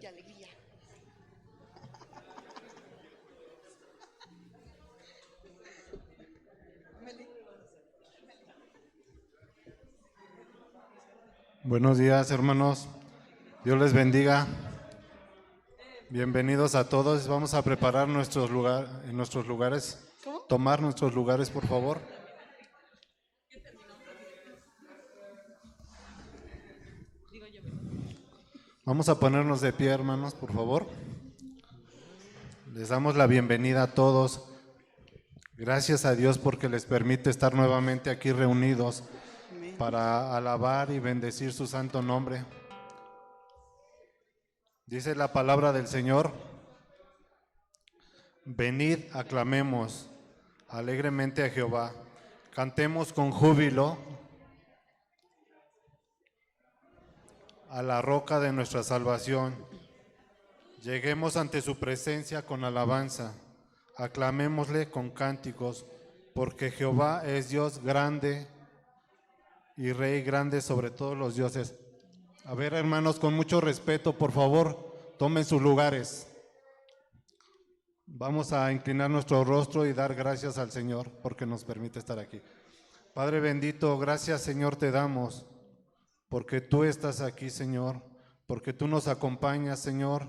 de alegría. Buenos días, hermanos. Dios les bendiga. Bienvenidos a todos. Vamos a preparar nuestros lugares. ¿Cómo? Tomar nuestros lugares, por favor. Vamos a ponernos de pie, hermanos, por favor. Les damos la bienvenida a todos. Gracias a Dios porque les permite estar nuevamente aquí reunidos para alabar y bendecir su santo nombre. Dice la palabra del Señor: venid, aclamemos alegremente a Jehová, cantemos con júbilo a la roca de nuestra salvación. Lleguemos ante su presencia con alabanza, aclamémosle con cánticos, porque Jehová es Dios grande y Rey grande sobre todos los dioses. A ver, hermanos, con mucho respeto, por favor, tomen sus lugares. Vamos a inclinar nuestro rostro y dar gracias al Señor porque nos permite estar aquí. Padre bendito, gracias, Señor, te damos porque tú estás aquí, Señor, porque tú nos acompañas, Señor,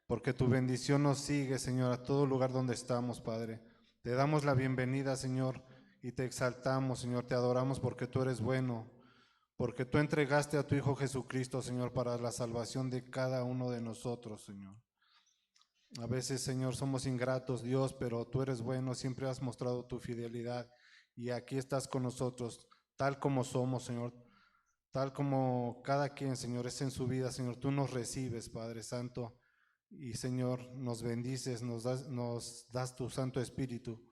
porque tu bendición nos sigue, Señor, a todo lugar donde estamos, Padre. Te damos la bienvenida, Señor, y te exaltamos, Señor, te adoramos porque tú eres bueno, porque tú entregaste a tu Hijo Jesucristo, Señor, para la salvación de cada uno de nosotros, Señor. A veces, Señor, somos ingratos, Dios, pero tú eres bueno, siempre has mostrado tu fidelidad y aquí estás con nosotros, tal como somos, Señor, tal como cada quien, Señor, es en su vida, Señor, tú nos recibes, Padre Santo, y, Señor, nos bendices, nos das tu Santo Espíritu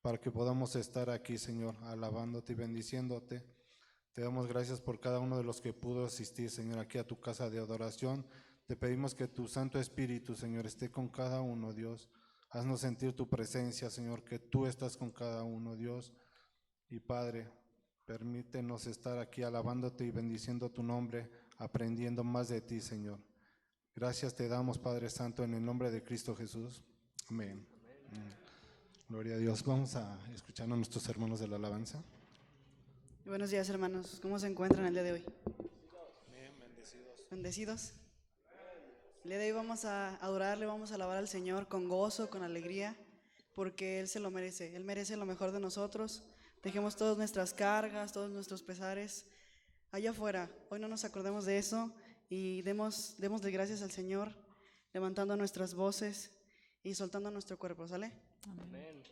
para que podamos estar aquí, Señor, alabándote y bendiciéndote. Te damos gracias por cada uno de los que pudo asistir, Señor, aquí a tu casa de adoración. Te pedimos que tu Santo Espíritu, Señor, esté con cada uno, Dios. Haznos sentir tu presencia, Señor, que tú estás con cada uno, Dios. Y Padre, permítenos estar aquí alabándote y bendiciendo tu nombre, aprendiendo más de ti, Señor. Gracias te damos, Padre Santo, en el nombre de Cristo Jesús. Amén. Gloria a Dios. Vamos a escuchar a nuestros hermanos de la alabanza. Buenos días, hermanos. ¿Cómo se encuentran el día de hoy? Bien, bendecidos. ¿Bendecidos? El día de hoy vamos a adorarle, vamos a alabar al Señor con gozo, con alegría, porque Él se lo merece. Él merece lo mejor de nosotros. Dejemos todas nuestras cargas, todos nuestros pesares allá afuera. Hoy no nos acordemos de eso y démosle gracias al Señor, levantando nuestras voces y soltando nuestro cuerpo, ¿sale? Amén.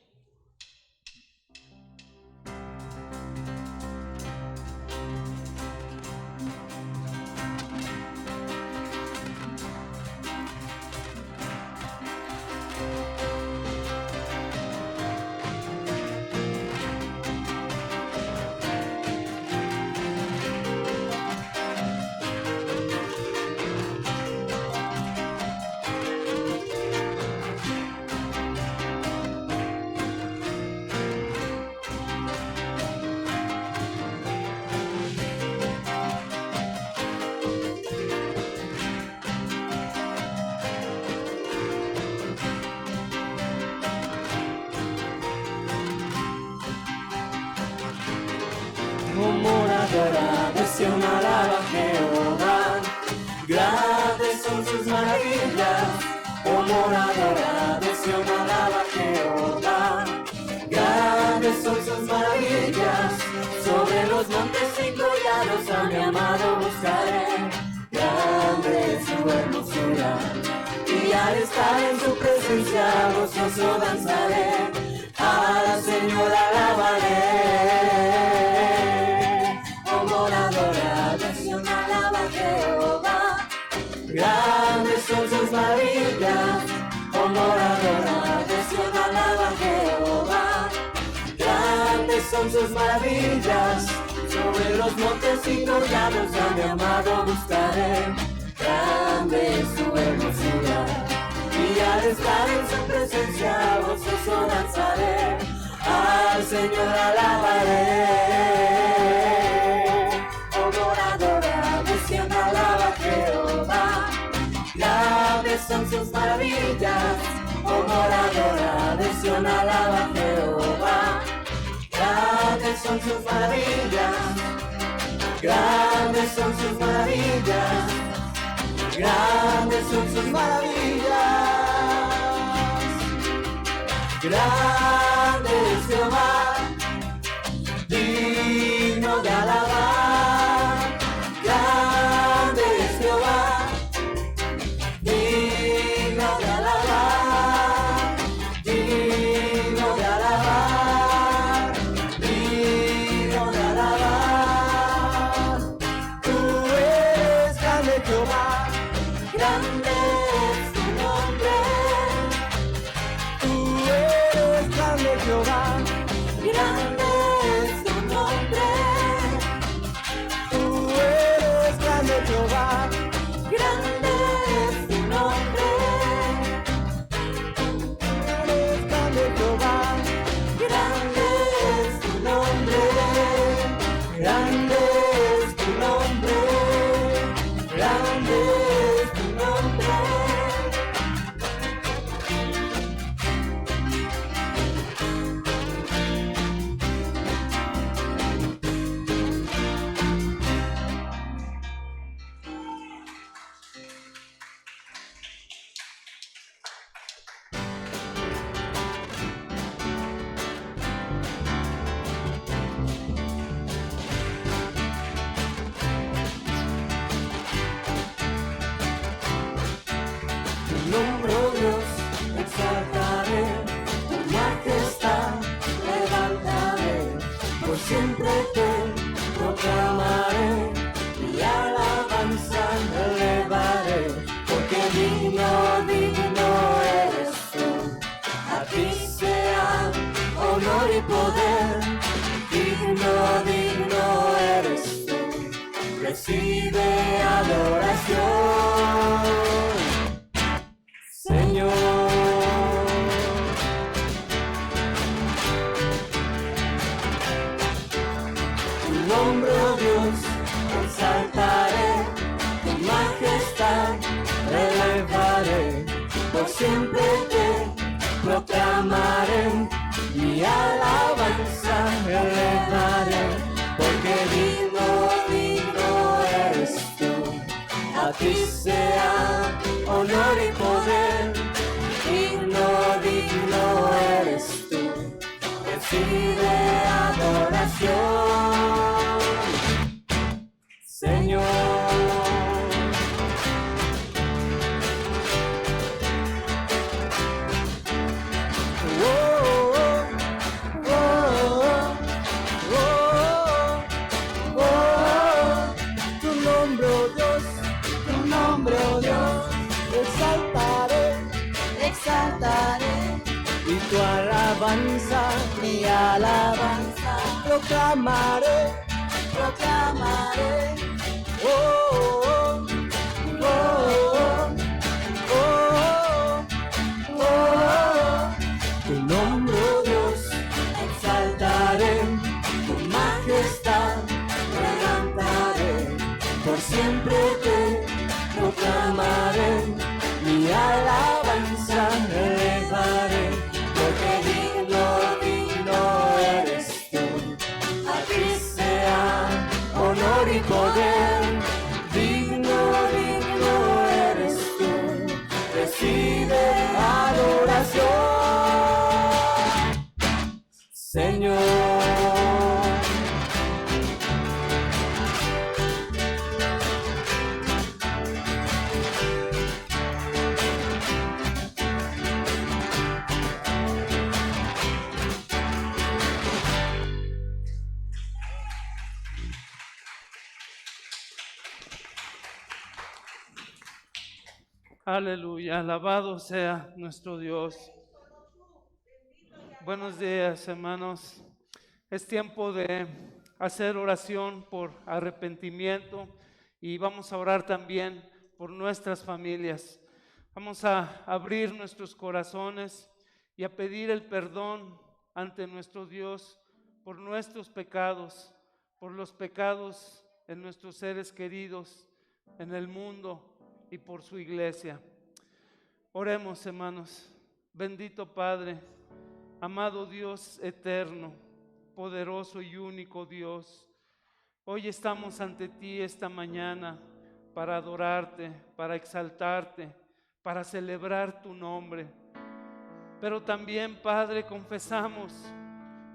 Adoración alaba a Jehová, grandes son sus maravillas. Como adoración alaba a Jehová, grandes son sus maravillas. Sobre los montes y collados a mi amado buscaré, grande es su hermosura. Y al estar en su presencia gozoso danzaré, al Señor alabaré. Adoración alaba a Jehová, grandes son sus maravillas. Como adoración alaba a Jehová, grandes son sus maravillas. Sobre los montes y collados a mi amado buscaré, grande es su hermosura. Y al estar en su presencia gozoso danzaré, al Señor alabaré. Adoración alaba a Jehová, son sus maravillas, oh moradora de Sión, alaba a Jehová. Grandes son sus maravillas, grandes son sus maravillas, grandes son sus maravillas. Grande es Jehová, digno de alabar. Grande es Jehová, digno de alabar, digno de alabar, digno de alabar. Tú eres grande, Jehová, grande es tu nombre. Tú eres grande, Jehová, grande es tu nombre. Tú eres grande, Jehová, grande es tu nombre. Eres grande, Jehová, grande es tu nombre. Grande es tu nombre, grande es tu nombre. Tu nombre, oh Dios, exaltaré, tu majestad levantaré, por siempre te proclamaré, y alabanza elevaré, porque digno, digno eres tú, a ti sea honor y poder, digno, digno eres tú, recibe adoración. Señor, tu nombre, oh Dios, exaltaré, tu majestad elevaré, por siempre te proclamaré, mi alabanza elevaré, porque digno, digno eres tú, a ti sea honor y poder, digno, digno eres tú, recibe adoración, Señor. Oh, oh, oh, oh, oh, oh, tu nombre, oh Dios, tu nombre, oh Dios, exaltaré, exaltaré, y tu alabanza, mi alabanza, proclamaré, proclamaré. Oh, oh, oh, oh, oh, oh, tu nombre, oh Dios, exaltaré, tu majestad levantaré, por siempre te proclamaré, mi alabanza elevaré, porque digno, digno eres tú, a ti sea honor y poder, digno, digno eres tú, recibe adoración, Señor. Aleluya, alabado sea nuestro Dios. Buenos días, hermanos. Es tiempo de hacer oración por arrepentimiento y vamos a orar también por nuestras familias. Vamos a abrir nuestros corazones y a pedir el perdón ante nuestro Dios por nuestros pecados, por los pecados en nuestros seres queridos, en el mundo y por su iglesia. Oremos, hermanos. Bendito Padre, amado Dios eterno, poderoso y único Dios, hoy estamos ante ti esta mañana para adorarte, para exaltarte, para celebrar tu nombre. Pero también, Padre, confesamos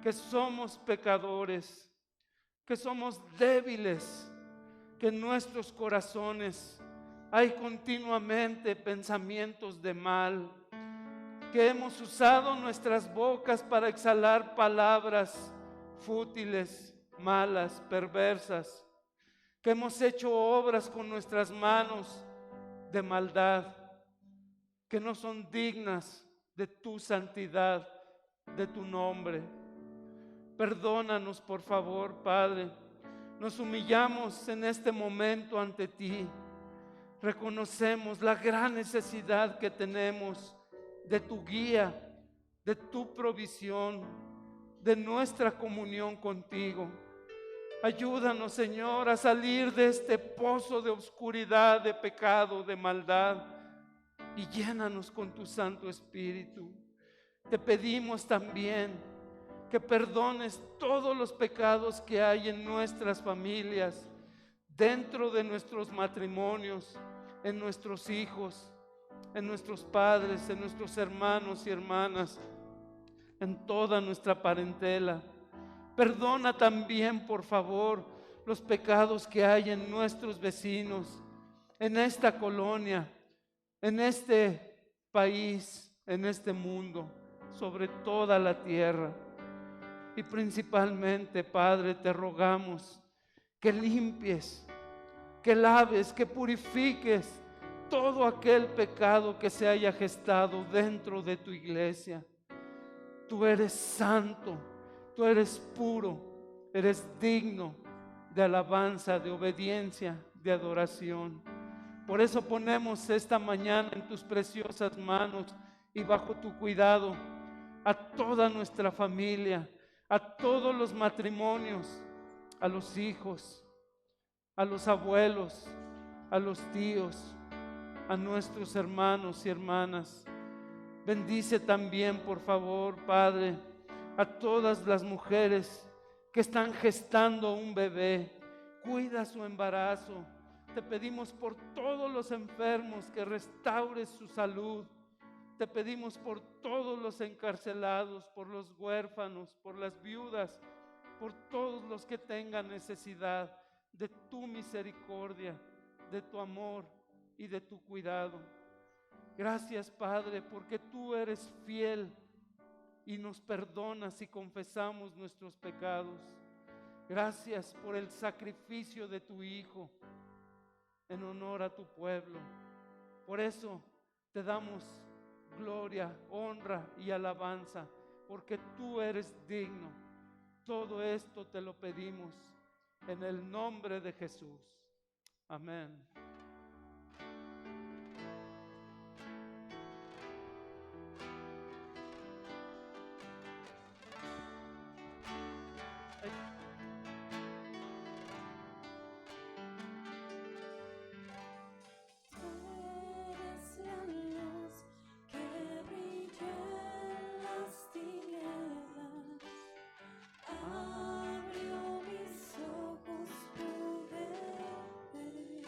que somos pecadores, que somos débiles, que en nuestros corazones hay continuamente pensamientos de mal, que hemos usado nuestras bocas para exhalar palabras fútiles, malas, perversas, que hemos hecho obras con nuestras manos de maldad, que no son dignas de tu santidad, de tu nombre. Perdónanos, por favor, Padre. Nos humillamos en este momento ante ti. Reconocemos la gran necesidad que tenemos de tu guía, de tu provisión, de nuestra comunión contigo. Ayúdanos, Señor, a salir de este pozo de oscuridad, de pecado, de maldad, y llénanos con tu Santo Espíritu. Te pedimos también que perdones todos los pecados que hay en nuestras familias, dentro de nuestros matrimonios, en nuestros hijos, en nuestros padres, en nuestros hermanos y hermanas, en toda nuestra parentela. Perdona también, por favor, los pecados que hay en nuestros vecinos, en esta colonia, en este país, en este mundo, sobre toda la tierra. Y principalmente, Padre, te rogamos que limpies, que laves, que purifiques todo aquel pecado que se haya gestado dentro de tu iglesia. Tú eres santo, tú eres puro, eres digno de alabanza, de obediencia, de adoración. Por eso ponemos esta mañana en tus preciosas manos y bajo tu cuidado a toda nuestra familia, a todos los matrimonios, a los hijos, a los abuelos, a los tíos, a nuestros hermanos y hermanas. Bendice también, por favor, Padre, a todas las mujeres que están gestando un bebé. Cuida su embarazo. Te pedimos por todos los enfermos que restaures su salud. Te pedimos por todos los encarcelados, por los huérfanos, por las viudas, por todos los que tengan necesidad de tu misericordia, de tu amor y de tu cuidado. Gracias, Padre, porque tú eres fiel y nos perdonas si confesamos nuestros pecados. Gracias por el sacrificio de tu Hijo en honor a tu pueblo. Por eso te damos gloria, honra y alabanza, porque tú eres digno. Todo esto te lo pedimos en el nombre de Jesús. Amén. Eres la luz que brilla en las tinieblas, abrió mis ojos, pude ver.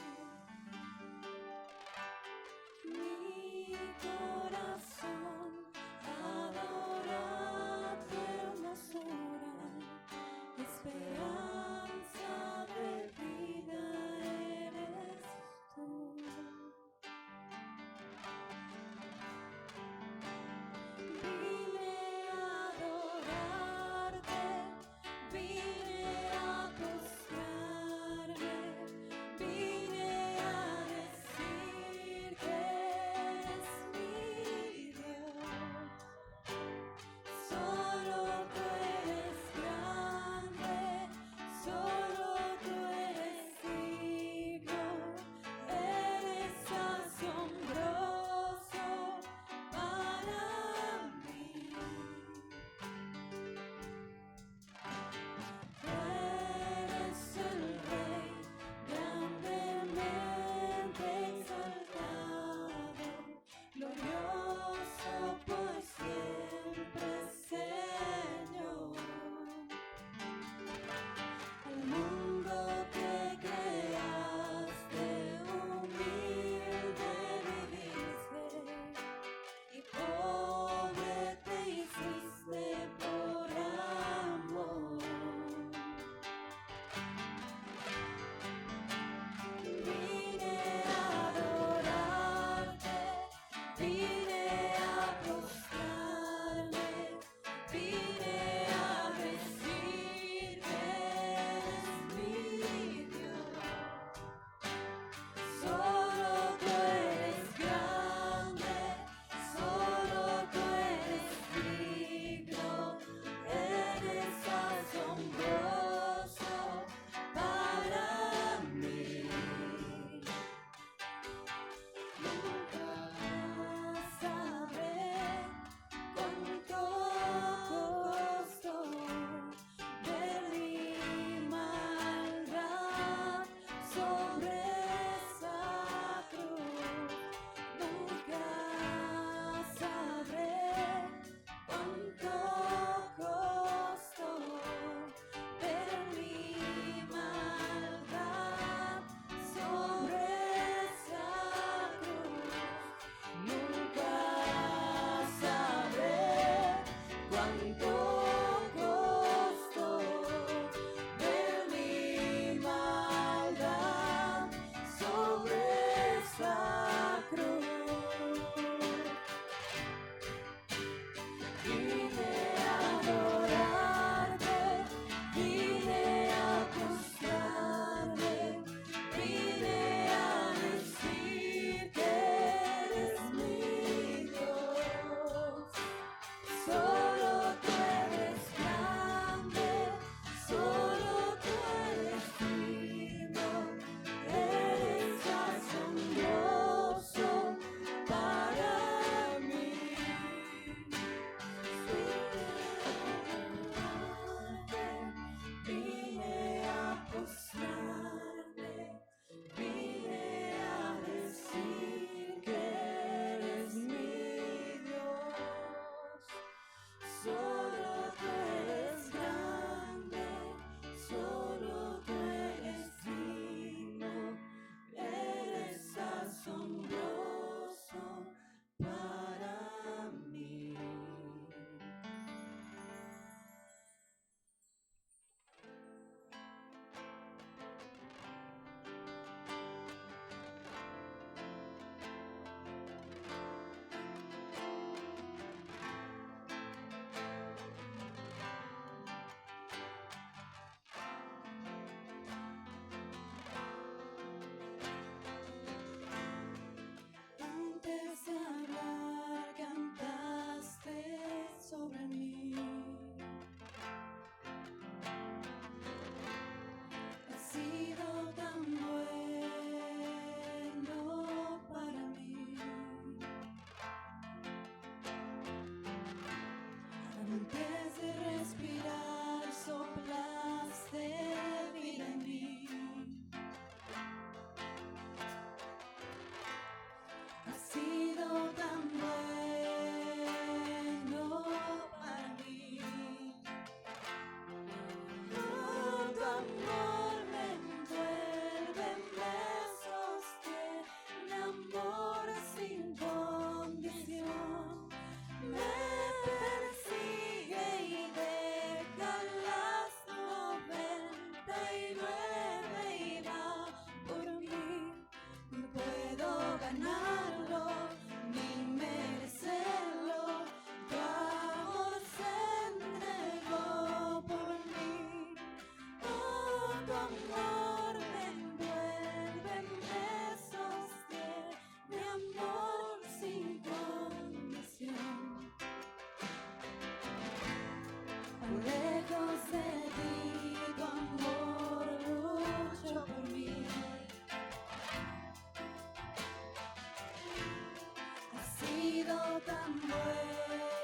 tan bueno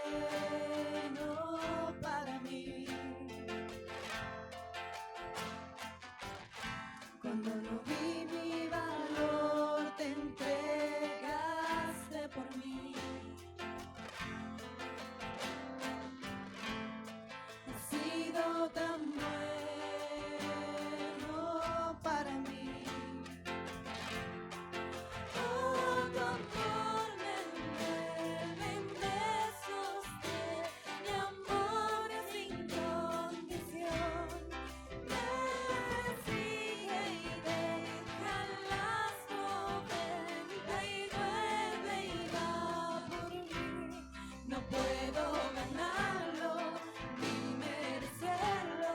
para mí. Cuando no vi mi valor, te entregaste por mí. Has sido tan bueno para mí. Oh, tu amor me envuelve, me sostiene, mi amor es sin condición. Me sigue y deja las 99 y va por mí. No puedo ganarlo ni merecerlo.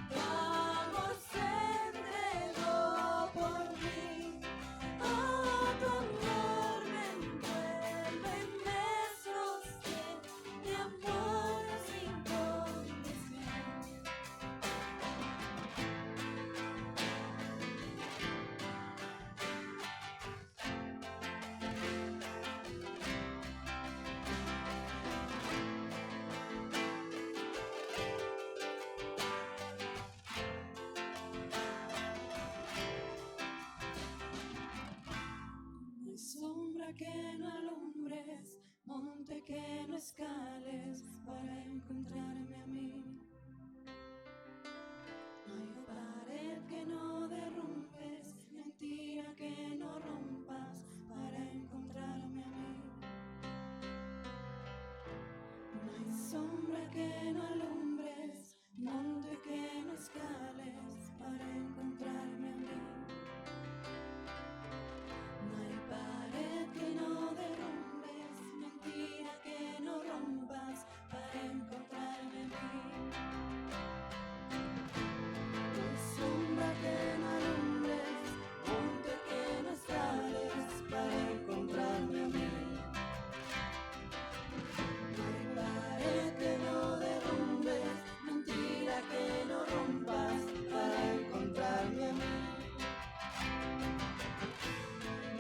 Tu amor se entregó por mí. Oh, tu amor me envuelve, me sostiene, mi amor es sin condición. No hay sombra que no alumbres, monte que no escales para encontrarme a mí. No hay pared que no derrumbes, mentira que no rompas para encontrarme a mí. No hay sombra que no alumbres, monte que no escales para encontrarme a mí. No hay pared que no derrumbes, mentira que no rompas para encontrarme a mí. No hay sombra que no alumbres, monte que no escales para encontrarme a mí. No hay pared que no derrumbes, mentira que no rompas para encontrarme a mí.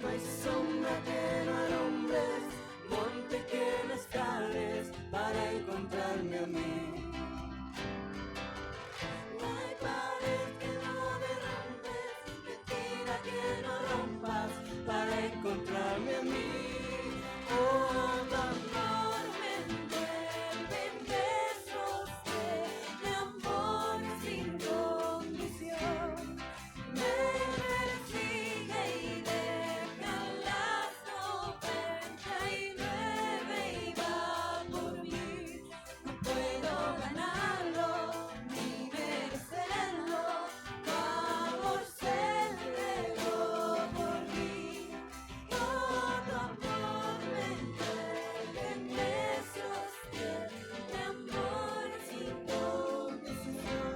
No hay sombra que no alumbres, monte que no escales para encontrarme a mí. No hay pared que no derrumbes, mentira que no rompas para encontrarme a mí. Oh, tu amor me envuelve, me sostiene, mi amor es sin condición. Me persigue y deja las 99 y va por mí. No puedo ganarlo ni merecerlo. Tu amor se entregó por mí. Oh, tu amor me envuelve, me sostiene, mi amor es sin condición.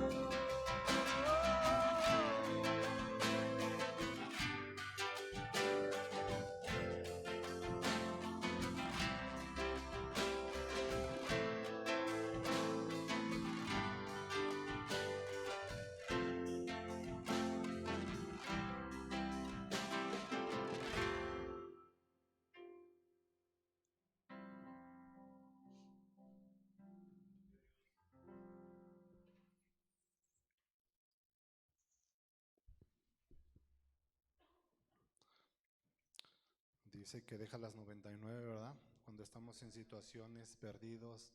Dice que deja las 99, ¿verdad? Cuando estamos en situaciones perdidos,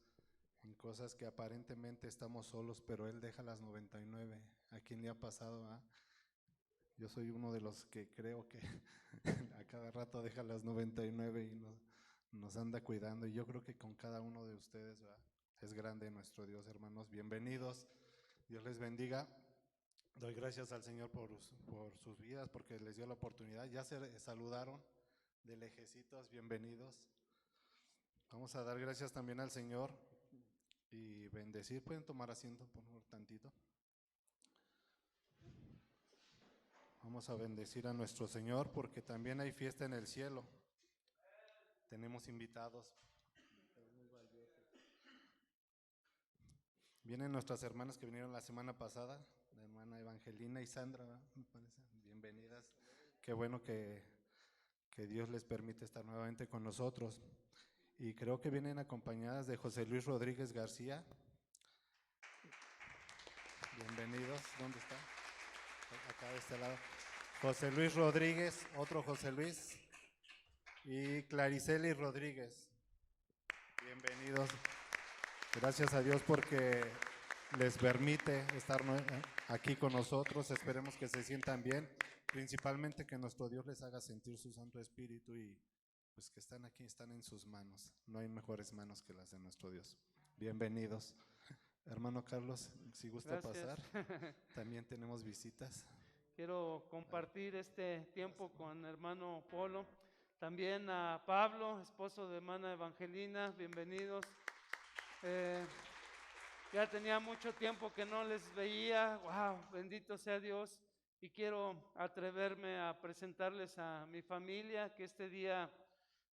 en cosas que aparentemente estamos solos, pero Él deja las 99. ¿A quién le ha pasado? Yo soy uno de los que creo que a cada rato deja las 99 y nos anda cuidando. Y yo creo que con cada uno de ustedes, ¿verdad? Es grande nuestro Dios, hermanos. Bienvenidos. Dios les bendiga. Doy gracias al Señor por sus vidas, porque les dio la oportunidad. Ya se saludaron de lejecitos, bienvenidos. Vamos a dar gracias también al Señor y bendecir. ¿Pueden tomar asiento por un tantito? Vamos a bendecir a nuestro Señor porque también hay fiesta en el cielo. Tenemos invitados. Vienen nuestras hermanas que vinieron la semana pasada, la hermana Evangelina y Sandra, ¿verdad? Me parece. Bienvenidas. Qué bueno que Dios les permite estar nuevamente con nosotros. y creo que vienen acompañadas de José Luis Rodríguez García. Bienvenidos. ¿Dónde está? Acá de este lado. José Luis Rodríguez, otro José Luis, y Clariceli Rodríguez. Bienvenidos. Gracias a Dios porque les permite estar aquí con nosotros. Esperemos que se sientan bien, principalmente que nuestro Dios les haga sentir su Santo Espíritu y pues que están aquí, están en sus manos. No hay mejores manos que las de nuestro Dios. Bienvenidos. Hermano Carlos, si gusta Gracias. pasar, también tenemos visitas. Quiero compartir este tiempo con hermano Polo. También a Pablo, esposo de hermana Evangelina, bienvenidos. Ya tenía mucho tiempo que no les veía. Wow, bendito sea Dios. Y quiero atreverme a presentarles a mi familia, que este día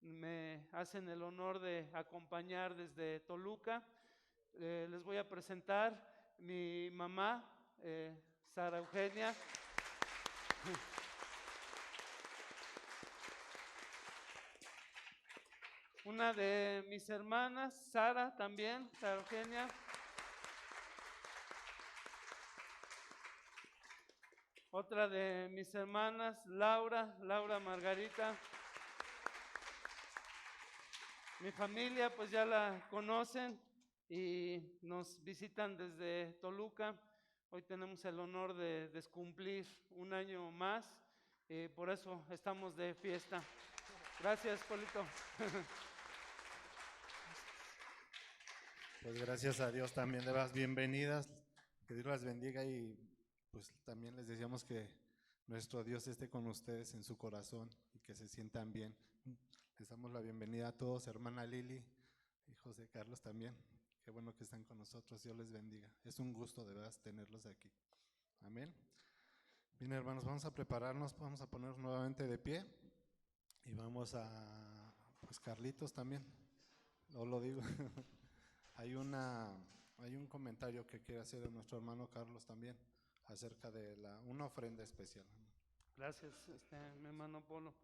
me hacen el honor de acompañar desde Toluca. Les voy a presentar mi mamá, Sara Eugenia. Una de mis hermanas, Sara también, Sara Eugenia. Otra de mis hermanas, Laura Margarita. Mi familia pues ya la conocen y nos visitan desde Toluca. Hoy tenemos el honor de cumplir un año más, por eso estamos de fiesta. Gracias, Polito. Pues gracias a Dios también de las bienvenidas, que Dios las bendiga y pues también les deseamos que nuestro Dios esté con ustedes en su corazón y que se sientan bien. Les damos la bienvenida a todos, hermana Lili y José Carlos también. Qué bueno que están con nosotros, Dios les bendiga. Es un gusto de verdad tenerlos aquí. Amén. Bien, hermanos, vamos a prepararnos, vamos a ponernos nuevamente de pie y vamos a, pues Carlitos también, no lo digo. Hay un comentario que quiere hacer de nuestro hermano Carlos también acerca de una ofrenda especial. Gracias, mi hermano Polo.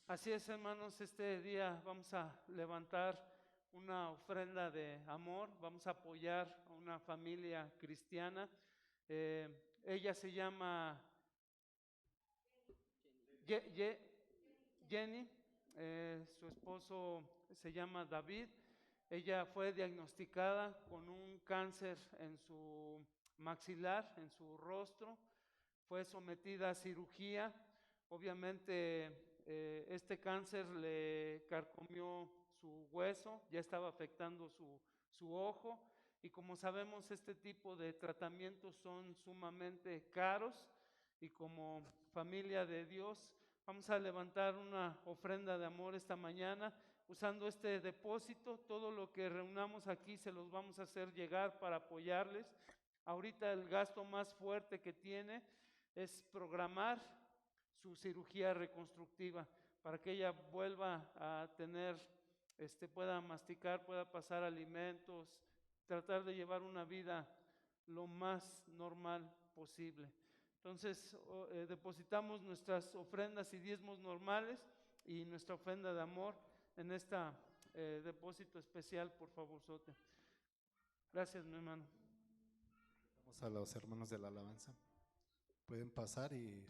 Así es, hermanos, este día vamos a levantar una ofrenda de amor, vamos a apoyar a una familia cristiana. Ella se llama Jenny, su esposo se llama David. Ella fue diagnosticada con un cáncer en su maxilar, en su rostro. Fue sometida a cirugía. Obviamente este cáncer le carcomió su hueso, ya estaba afectando su ojo. Y como sabemos, este tipo de tratamientos son sumamente caros. Y como familia de Dios, vamos a levantar una ofrenda de amor esta mañana. Usando este depósito, todo lo que reunamos aquí se los vamos a hacer llegar para apoyarles. Ahorita el gasto más fuerte que tiene es programar su cirugía reconstructiva para que ella vuelva a tener, pueda masticar, pueda pasar alimentos, tratar de llevar una vida lo más normal posible. Entonces, depositamos nuestras ofrendas y diezmos normales y nuestra ofrenda de amor en este depósito especial, por favor, Sote. Gracias, mi hermano. Vamos a los hermanos de la alabanza. Pueden pasar y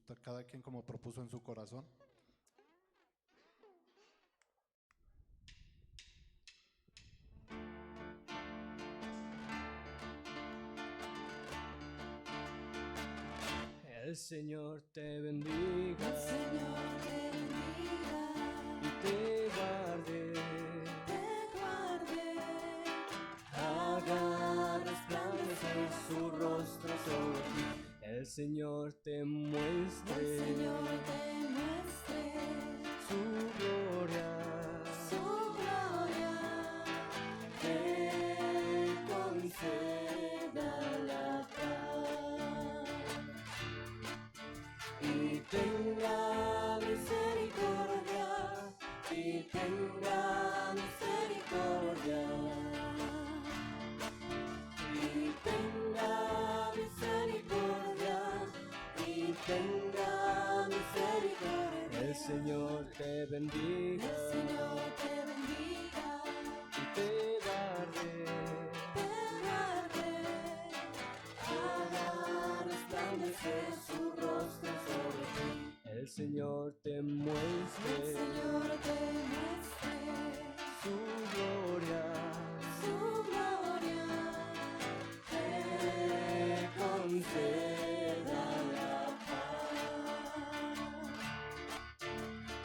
pues cada quien como propuso en su corazón. El Señor te bendiga, El Señor te bendiga y te guarde, haga resplandecer su rostro sobre ti. El Señor te muestre, el Señor te muestre su gloria, te conceda la paz y tenga misericordia, y tenga misericordia, y tenga misericordia, y tenga misericordia. el Señor te bendiga, El Señor te bendiga su rostro sobre ti. El Señor te muestre El Señor te muestre su gloria, su gloria, te conceda la paz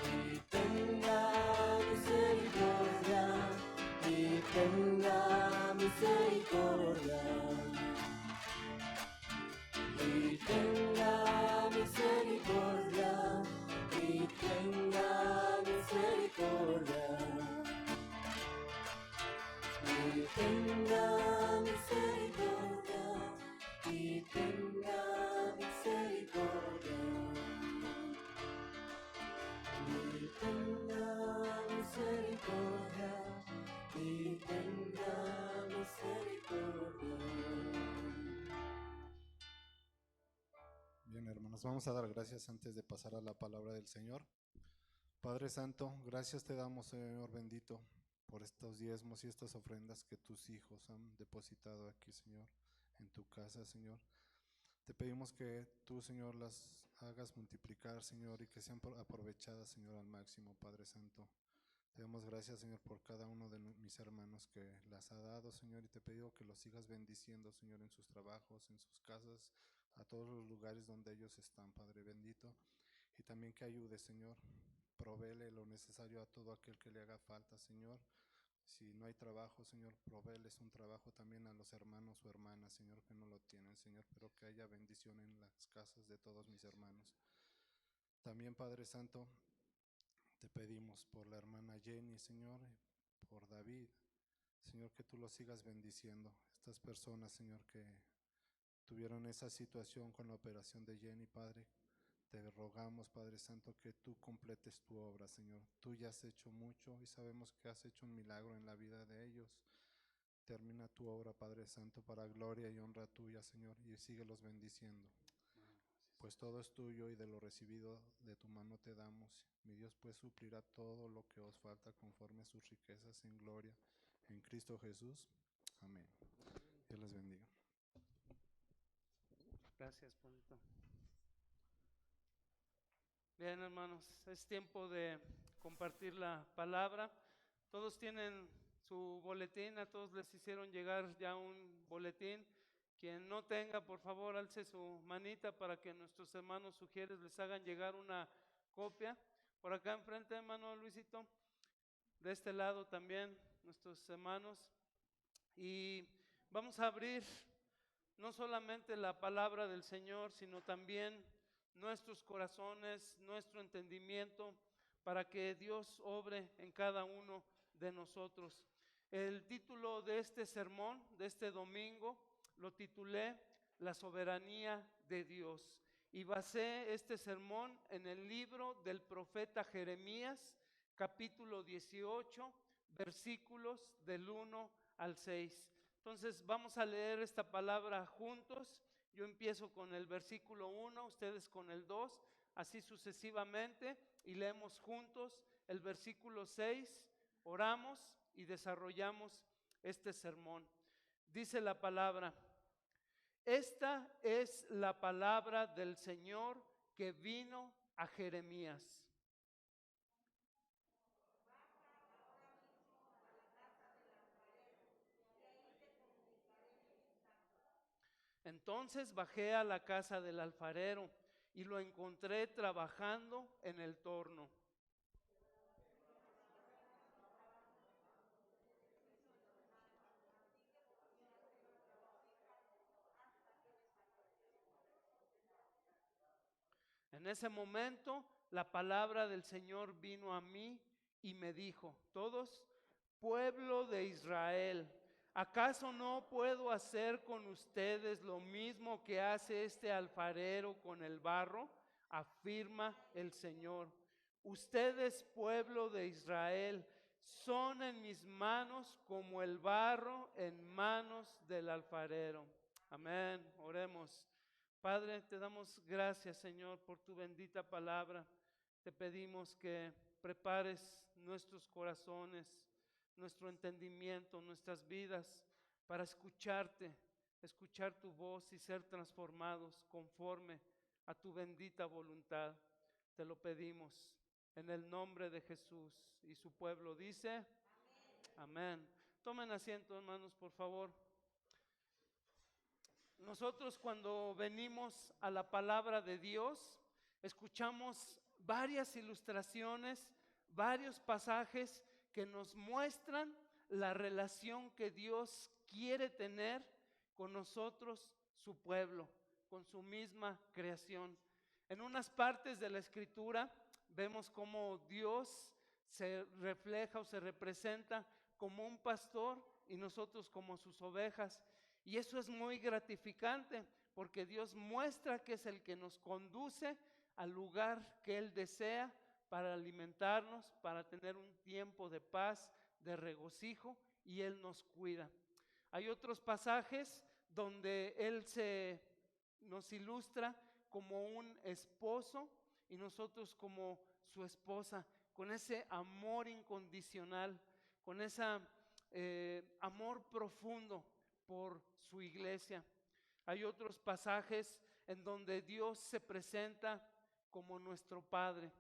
y tenga misericordia, y tenga misericordia, y tenga misericordia, y tenga misericordia, y tenga misericordia, y tenga misericordia, y tenga misericordia, y tenga misericordia. Bien, hermanos, vamos a dar gracias antes de pasar a la palabra del Señor. Padre Santo, gracias te damos, Señor bendito, por estos diezmos y estas ofrendas que tus hijos han depositado aquí, Señor, en tu casa, Señor. Te pedimos que tú, Señor, las hagas multiplicar, Señor, y que sean aprovechadas, Señor, al máximo, Padre Santo. Te damos gracias, Señor, por cada uno de mis hermanos que las ha dado, Señor, y te pido que los sigas bendiciendo, Señor, en sus trabajos, en sus casas, a todos los lugares donde ellos están, Padre bendito. Y también que ayude, Señor, provéele lo necesario a todo aquel que le haga falta, Señor. Si no hay trabajo, Señor, provéeles un trabajo también a los hermanos o hermanas, Señor, que no lo tienen, Señor, pero que haya bendición en las casas de todos mis hermanos. También, Padre Santo, te pedimos por la hermana Jenny, Señor, y por David, Señor, que tú los sigas bendiciendo. Estas personas, Señor, que tuvieron esa situación con la operación de Jenny, Padre, te rogamos, Padre Santo, que tú completes tu obra, Señor. Tú ya has hecho mucho y sabemos que has hecho un milagro en la vida de ellos. Termina tu obra, Padre Santo, para gloria y honra tuya, Señor, y síguelos bendiciendo. Pues todo es tuyo y de lo recibido de tu mano te damos. Mi Dios pues suplirá todo lo que os falta conforme a sus riquezas en gloria en Cristo Jesús. Amén. Dios les bendiga. Gracias, Ponito. Bien, hermanos, es tiempo de compartir la palabra. Todos tienen su boletín, a todos les hicieron llegar ya un boletín. Quien no tenga, por favor, alce su manita para que nuestros hermanos sugieres les hagan llegar una copia. Por acá enfrente, hermano Luisito, de este lado también, nuestros hermanos. Y vamos a abrir no solamente la palabra del Señor, sino también nuestros corazones, nuestro entendimiento, para que Dios obre en cada uno de nosotros. El título de este sermón, de este domingo, lo titulé La soberanía de Dios. Y basé este sermón en el libro del profeta Jeremías, capítulo 18, versículos del 1 al 6. Entonces vamos a leer esta palabra juntos. Yo empiezo con el versículo 1, ustedes con el 2, así sucesivamente, y leemos juntos el versículo 6, oramos y desarrollamos este sermón. Dice la palabra: esta es la palabra del Señor que vino a Jeremías. Entonces bajé a la casa del alfarero y lo encontré trabajando en el torno. En ese momento la palabra del Señor vino a mí y me dijo: todos, pueblo de Israel, ¿acaso no puedo hacer con ustedes lo mismo que hace este alfarero con el barro? Afirma el Señor. Ustedes, pueblo de Israel, son en mis manos como el barro en manos del alfarero. Amén. Oremos. Padre, te damos gracias, Señor, por tu bendita palabra. Te pedimos que prepares nuestros corazones, nuestro entendimiento, nuestras vidas para escucharte, escuchar tu voz y ser transformados conforme a tu bendita voluntad. Te lo pedimos en el nombre de Jesús. Y su pueblo dice, amén. Tomen asiento, hermanos, por favor. Nosotros cuando venimos a la palabra de Dios, escuchamos varias ilustraciones, varios pasajes que nos muestran la relación que Dios quiere tener con nosotros, su pueblo, con su misma creación. En unas partes de la Escritura vemos cómo Dios se refleja o se representa como un pastor y nosotros como sus ovejas. Y eso es muy gratificante porque Dios muestra que es el que nos conduce al lugar que Él desea para alimentarnos, para tener un tiempo de paz, de regocijo, y Él nos cuida. Hay otros pasajes donde Él nos ilustra como un esposo y nosotros como su esposa, con ese amor incondicional, con ese amor profundo por su iglesia. Hay otros pasajes en donde Dios se presenta como nuestro Padre,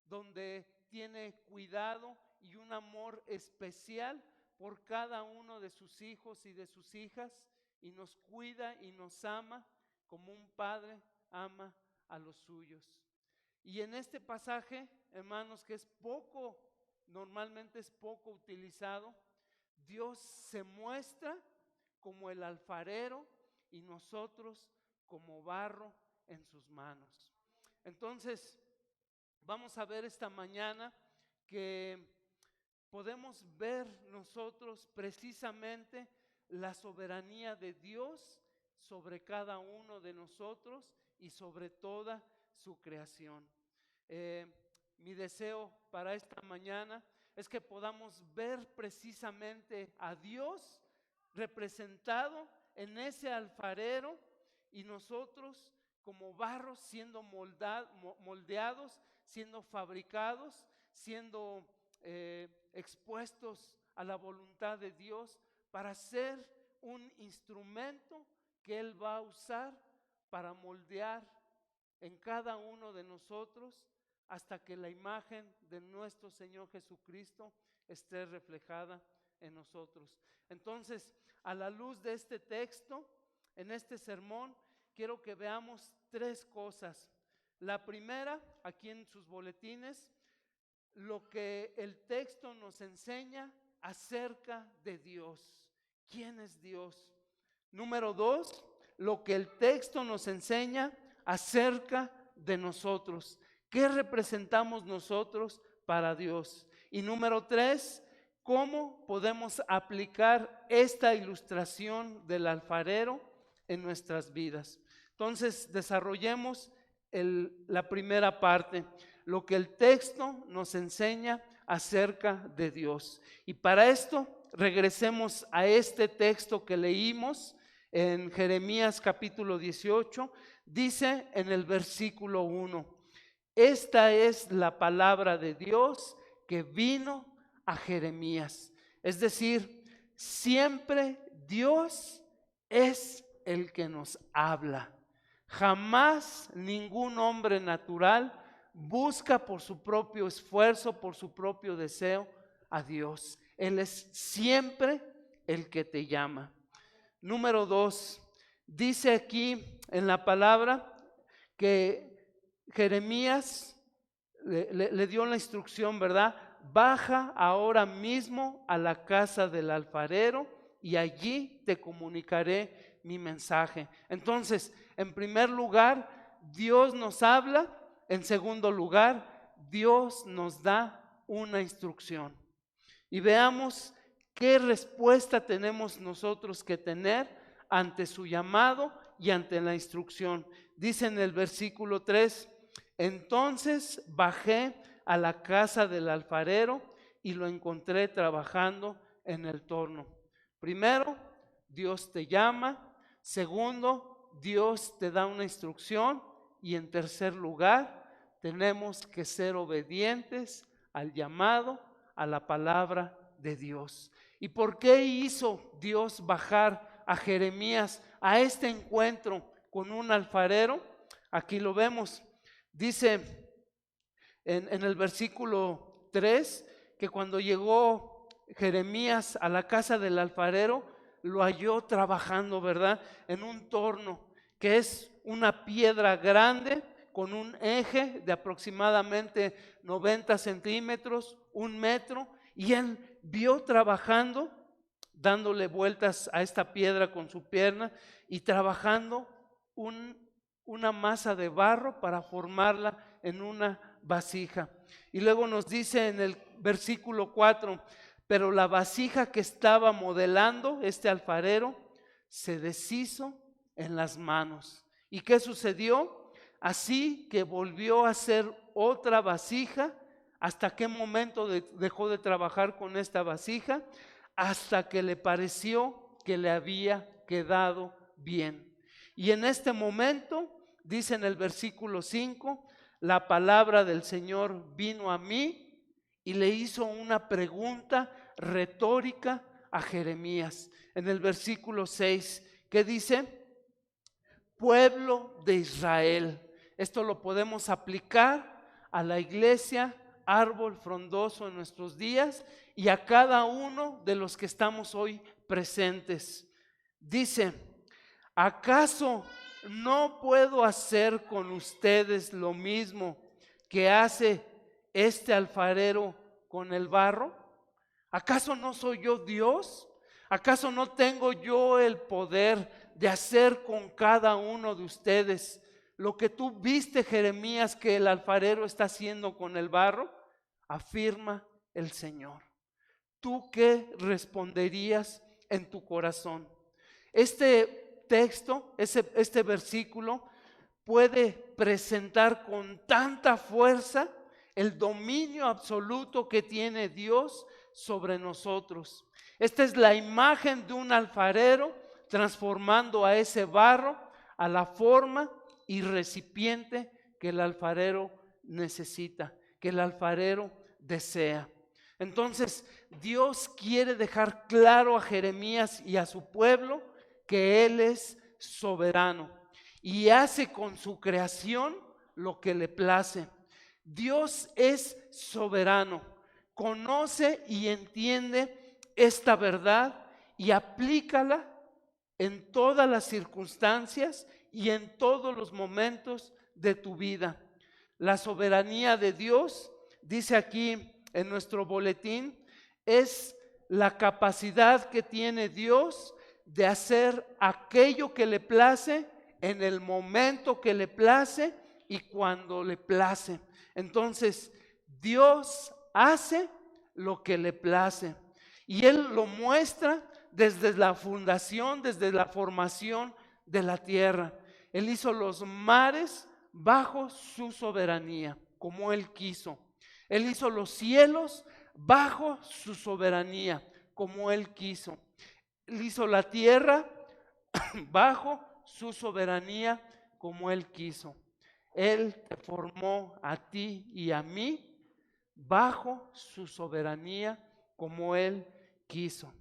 donde tiene cuidado y un amor especial por cada uno de sus hijos y de sus hijas, y nos cuida y nos ama como un padre ama a los suyos. Y en este pasaje, hermanos, que normalmente es poco utilizado, Dios se muestra como el alfarero y nosotros como barro en sus manos. Entonces, vamos a ver esta mañana que podemos ver nosotros precisamente la soberanía de Dios sobre cada uno de nosotros y sobre toda su creación. Mi deseo para esta mañana es que podamos ver precisamente a Dios representado en ese alfarero y nosotros como barros siendo moldeados, siendo fabricados, siendo expuestos a la voluntad de Dios para ser un instrumento que Él va a usar para moldear en cada uno de nosotros hasta que la imagen de nuestro Señor Jesucristo esté reflejada en nosotros. Entonces, a la luz de este texto, en este sermón, quiero que veamos tres cosas. La primera, aquí en sus boletines, lo que el texto nos enseña acerca de Dios. ¿Quién es Dios? Número dos, lo que el texto nos enseña acerca de nosotros. ¿Qué representamos nosotros para Dios? Y número tres, ¿cómo podemos aplicar esta ilustración del alfarero en nuestras vidas? Entonces, desarrollemos la primera parte, lo que el texto nos enseña acerca de Dios. Y para esto, regresemos a este texto que leímos en Jeremías capítulo 18, dice en el versículo 1, esta es la palabra de Dios que vino a Jeremías. Es decir, siempre Dios es el que nos habla. Jamás ningún hombre natural busca por su propio esfuerzo, por su propio deseo a Dios. Él es siempre el que te llama. Número dos, dice aquí en la palabra que Jeremías le dio la instrucción, ¿verdad? Baja ahora mismo a la casa del alfarero y allí te comunicaré mi mensaje. Entonces, en primer lugar, Dios nos habla. En segundo lugar, Dios nos da una instrucción. Y veamos qué respuesta tenemos nosotros que tener ante su llamado y ante la instrucción. Dice en el versículo 3, entonces bajé a la casa del alfarero y lo encontré trabajando en el torno. Primero, Dios te llama. Segundo, Dios te da una instrucción. Y en tercer lugar, tenemos que ser obedientes al llamado, a la palabra de Dios. ¿Y por qué hizo Dios bajar a Jeremías a este encuentro con un alfarero? Aquí lo vemos. Dice en el versículo 3 que cuando llegó Jeremías a la casa del alfarero, lo halló trabajando, ¿verdad? En un torno, que es una piedra grande con un eje de aproximadamente 90 centímetros, 1 metro, y él vio trabajando, dándole vueltas a esta piedra con su pierna y trabajando una masa de barro para formarla en una vasija. Y luego nos dice en el versículo 4, pero la vasija que estaba modelando este alfarero se deshizo en las manos. ¿Y qué sucedió? Así que volvió a hacer otra vasija. ¿Hasta qué momento dejó de trabajar con esta vasija? Hasta que le pareció que le había quedado bien. Y en este momento, dice en el versículo 5, la palabra del Señor vino a mí y le hizo una pregunta retórica a Jeremías. En el versículo 6, ¿qué dice? Pueblo de Israel. Esto lo podemos aplicar a la iglesia Árbol Frondoso en nuestros días y a cada uno de los que estamos hoy presentes. Dice, ¿acaso no puedo hacer con ustedes lo mismo que hace este alfarero con el barro? ¿Acaso no soy yo Dios? ¿Acaso no tengo yo el poder de hacer con cada uno de ustedes lo que tú viste, Jeremías, que el alfarero está haciendo con el barro? Afirma el Señor. ¿Tú qué responderías en tu corazón? Este texto, este versículo puede presentar con tanta fuerza el dominio absoluto que tiene Dios sobre nosotros. Esta es la imagen de un alfarero transformando a ese barro a la forma y recipiente que el alfarero necesita, que el alfarero desea. Entonces, Dios quiere dejar claro a Jeremías y a su pueblo que Él es soberano y hace con su creación lo que le place. Dios es soberano, conoce y entiende esta verdad y aplícala en todas las circunstancias y en todos los momentos de tu vida. La soberanía de Dios, dice aquí en nuestro boletín, es la capacidad que tiene Dios de hacer aquello que le place en el momento que le place y cuando le place. Entonces, Dios hace lo que le place y Él lo muestra desde la fundación, desde la formación de la tierra. Él hizo los mares bajo su soberanía, como Él quiso. Él hizo los cielos bajo su soberanía, como Él quiso. Él hizo la tierra bajo su soberanía, como Él quiso. Él te formó a ti y a mí bajo su soberanía, como Él quiso.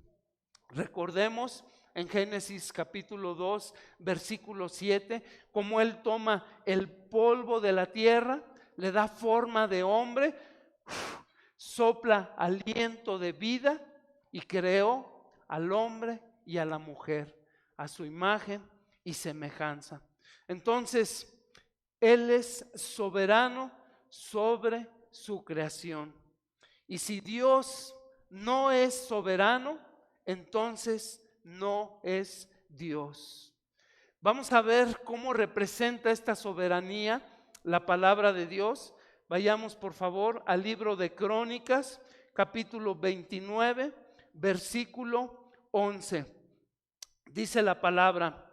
Recordemos en Génesis capítulo 2, versículo 7, cómo Él toma el polvo de la tierra, le da forma de hombre, sopla aliento de vida y creó al hombre y a la mujer a su imagen y semejanza. Entonces, Él es soberano sobre su creación. Y si Dios no es soberano, entonces no es Dios. Vamos a ver cómo representa esta soberanía la palabra de Dios. Vayamos por favor al libro de Crónicas, capítulo 29, versículo 11. Dice la palabra: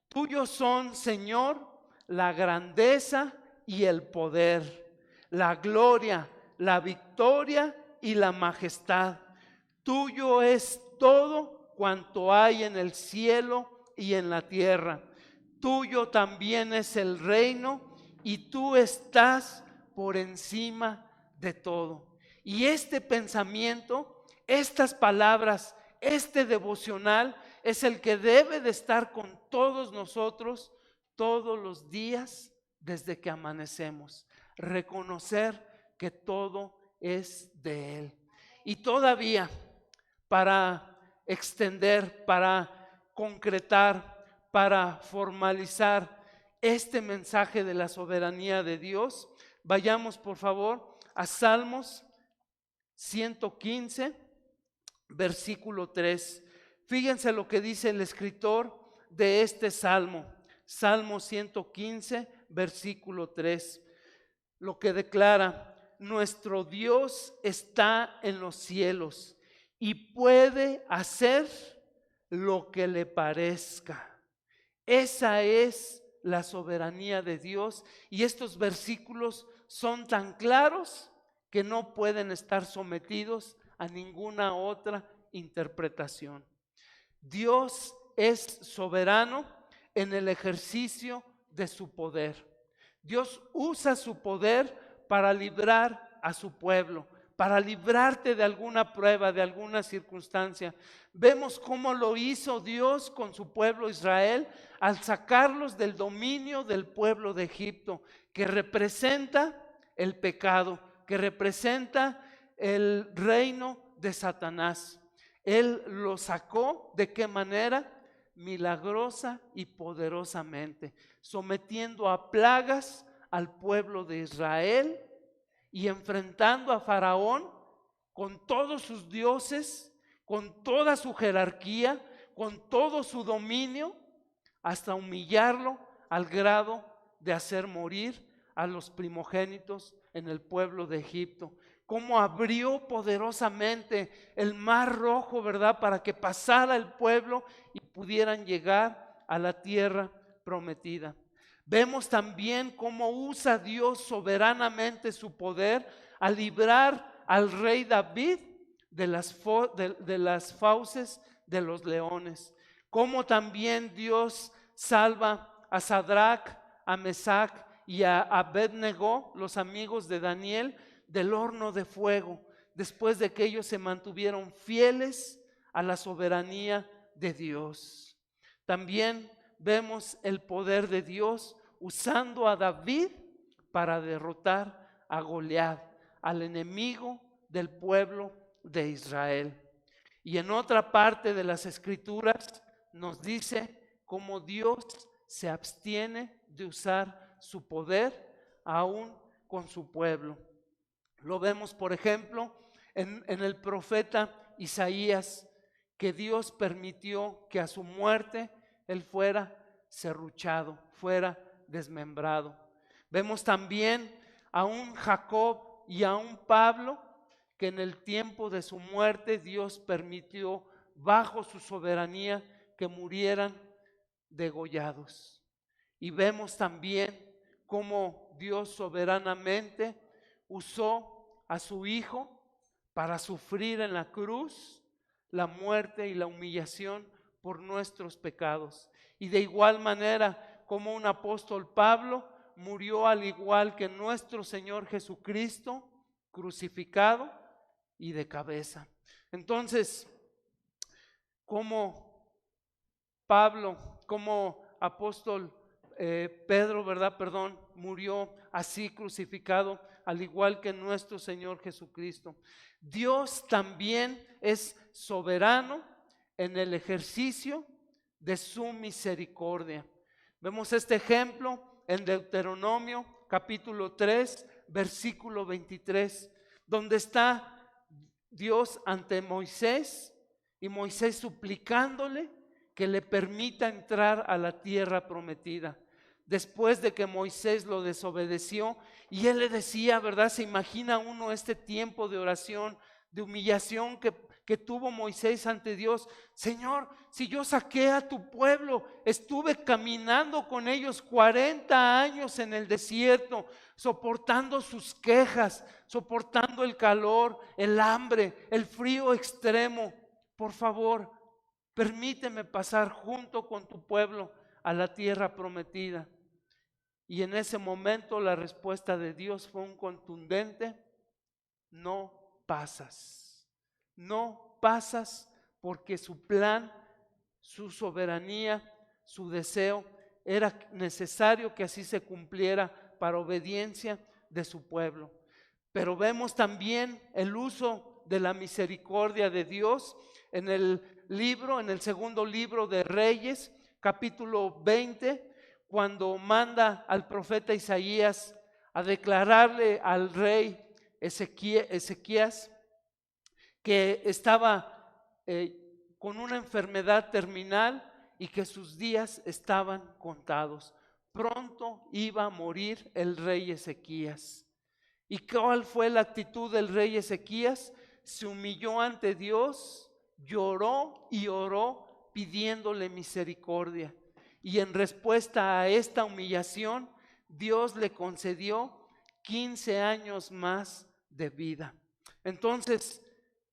tuyos son, Señor, la grandeza y el poder, la gloria, la victoria y la majestad. Tuyo es todo cuanto hay en el cielo y en la tierra. Tuyo también es el reino y tú estás por encima de todo. Y este pensamiento, estas palabras, este devocional es el que debe de estar con todos nosotros todos los días desde que amanecemos. Reconocer que todo es de Él. Y todavía, para extender, para concretar, para formalizar este mensaje de la soberanía de Dios, vayamos por favor a Salmos 115, versículo 3. Fíjense lo que dice el escritor de este salmo, Salmo 115, versículo 3, lo que declara: nuestro Dios está en los cielos y puede hacer lo que le parezca. Esa es la soberanía de Dios, y estos versículos son tan claros que no pueden estar sometidos a ninguna otra interpretación. Dios es soberano en el ejercicio de su poder. Dios usa su poder para librar a su pueblo, para librarte de alguna prueba, de alguna circunstancia. Vemos cómo lo hizo Dios con su pueblo Israel al sacarlos del dominio del pueblo de Egipto, que representa el pecado, que representa el reino de Satanás. Él lo sacó, ¿de qué manera? Milagrosa y poderosamente, sometiendo a plagas al pueblo de Israel y enfrentando a Faraón con todos sus dioses, con toda su jerarquía, con todo su dominio, hasta humillarlo al grado de hacer morir a los primogénitos en el pueblo de Egipto. Cómo abrió poderosamente el mar rojo, ¿verdad?, para que pasara el pueblo y pudieran llegar a la tierra prometida. Vemos también cómo usa Dios soberanamente su poder a librar al rey David de las fauces de los leones. Cómo también Dios salva a Sadrach, a Mesac y a Abednego, los amigos de Daniel, del horno de fuego, después de que ellos se mantuvieron fieles a la soberanía de Dios. También vemos el poder de Dios usando a David para derrotar a Goliat, al enemigo del pueblo de Israel. Y en otra parte de las Escrituras nos dice cómo Dios se abstiene de usar su poder aún con su pueblo. Lo vemos, por ejemplo, en el profeta Isaías, que Dios permitió que a su muerte él fuera serruchado, fuera desmembrado. Vemos también a un Jacob y a un Pablo que en el tiempo de su muerte Dios permitió, bajo su soberanía, que murieran degollados. Y vemos también cómo Dios soberanamente usó a su Hijo para sufrir en la cruz la muerte y la humillación por nuestros pecados. Y de igual manera como un apóstol Pablo murió al igual que nuestro Señor Jesucristo, crucificado y de cabeza. Entonces, como Pablo, como apóstol Pedro, ¿verdad? Murió así crucificado, al igual que nuestro Señor Jesucristo. Dios también es soberano en el ejercicio de su misericordia. Vemos este ejemplo en Deuteronomio capítulo 3, versículo 23, donde está Dios ante Moisés y Moisés suplicándole que le permita entrar a la tierra prometida. Después de que Moisés lo desobedeció y él le decía, ¿verdad? Se imagina uno este tiempo de oración, de humillación que tuvo Moisés ante Dios. Señor, si yo saqué a tu pueblo, estuve caminando con ellos 40 años en el desierto, soportando sus quejas, soportando el calor, el hambre, el frío extremo. Por favor, permíteme pasar junto con tu pueblo a la tierra prometida. Y en ese momento la respuesta de Dios fue un contundente: no pasas, no pasas, porque su plan, su soberanía, su deseo era necesario que así se cumpliera para obediencia de su pueblo. Pero vemos también el uso de la misericordia de Dios en el segundo libro de Reyes, capítulo 20, cuando manda al profeta Isaías a declararle al rey Ezequías que estaba con una enfermedad terminal y que sus días estaban contados. Pronto iba a morir el rey Ezequías. ¿Y cuál fue la actitud del rey Ezequías? Se humilló ante Dios, lloró y oró pidiéndole misericordia. Y en respuesta a esta humillación, Dios le concedió 15 años más de vida. Entonces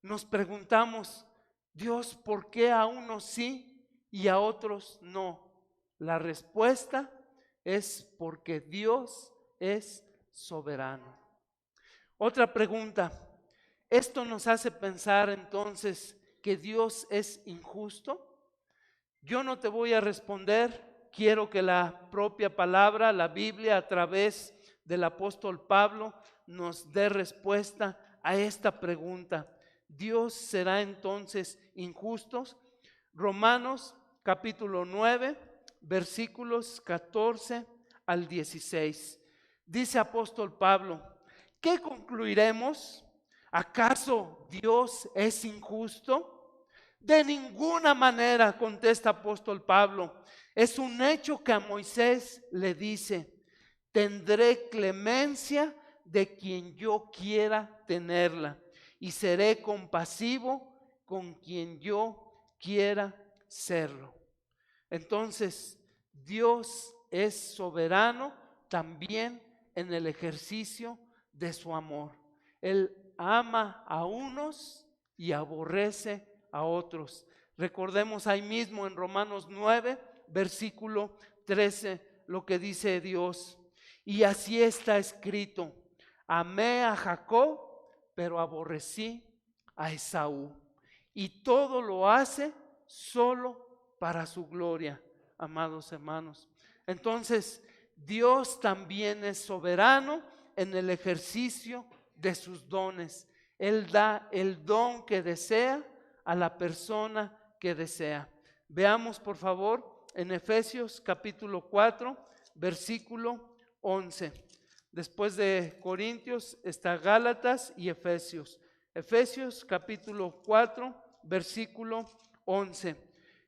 nos preguntamos, Dios, ¿por qué a unos sí y a otros no? La respuesta es porque Dios es soberano. Otra pregunta, ¿esto nos hace pensar entonces que Dios es injusto? Yo no te voy a responder, quiero que la propia palabra, la Biblia, a través del apóstol Pablo, nos dé respuesta a esta pregunta. ¿Dios será entonces injusto? Romanos capítulo 9, versículos 14 al 16. Dice apóstol Pablo, ¿qué concluiremos? ¿Acaso Dios es injusto? De ninguna manera, contesta apóstol Pablo. Es un hecho que a Moisés le dice, tendré clemencia de quien yo quiera tenerla y seré compasivo con quien yo quiera serlo. Entonces, Dios es soberano también en el ejercicio de su amor. Él ama a unos y aborrece a otros. Recordemos ahí mismo en Romanos 9, versículo 13, lo que dice Dios. Y así está escrito, amé a Jacob, pero aborrecí a Esaú. Y todo lo hace solo para su gloria, amados hermanos. Entonces, Dios también es soberano en el ejercicio de sus dones. Él da el don que desea a la persona que desea. Veamos por favor en Efesios capítulo 4, versículo 11. Después de Corintios está Gálatas y Efesios. Efesios capítulo 4, versículo 11.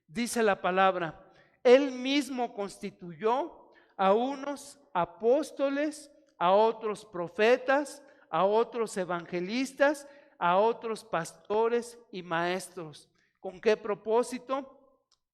Dice la palabra, Él mismo constituyó a unos apóstoles, a otros profetas, a otros evangelistas, a otros pastores y maestros. ¿Con qué propósito?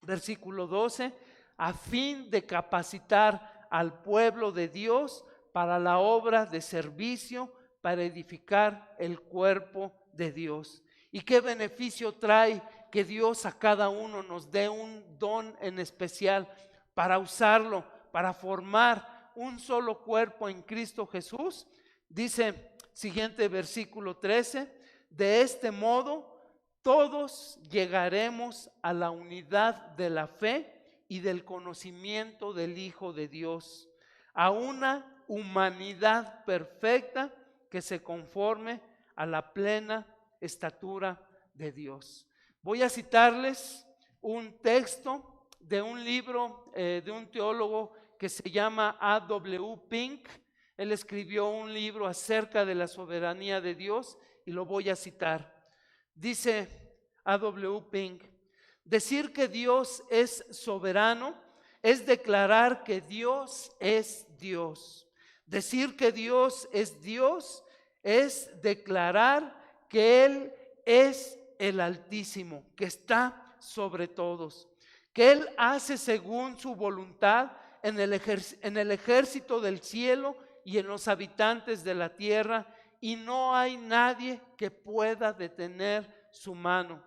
Versículo 12, a fin de capacitar al pueblo de Dios para la obra de servicio, para edificar el cuerpo de Dios. ¿Y qué beneficio trae que Dios a cada uno nos dé un don en especial para usarlo, para formar un solo cuerpo en Cristo Jesús? Dice, siguiente versículo 13, de este modo todos llegaremos a la unidad de la fe y del conocimiento del Hijo de Dios, a una humanidad perfecta que se conforme a la plena estatura de Dios. Voy a citarles un texto de un libro de un teólogo que se llama A.W. Pink. Él escribió un libro acerca de la soberanía de Dios y lo voy a citar. Dice A.W. Pink, decir que Dios es soberano es declarar que Dios es Dios. Decir que Dios es declarar que Él es el Altísimo, que está sobre todos, que Él hace según su voluntad en el ejército del cielo y en los habitantes de la tierra, y no hay nadie que pueda detener su mano.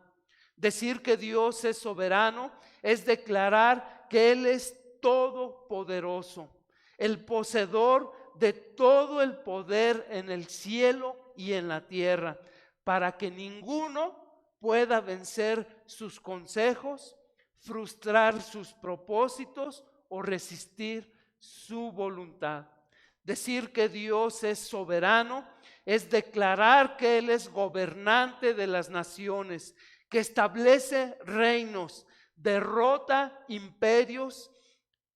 Decir que Dios es soberano es declarar que Él es todopoderoso, el poseedor de todo el poder en el cielo y en la tierra, para que ninguno pueda vencer sus consejos, frustrar sus propósitos o resistir su voluntad. Decir que Dios es soberano es declarar que Él es gobernante de las naciones, que establece reinos, derrota imperios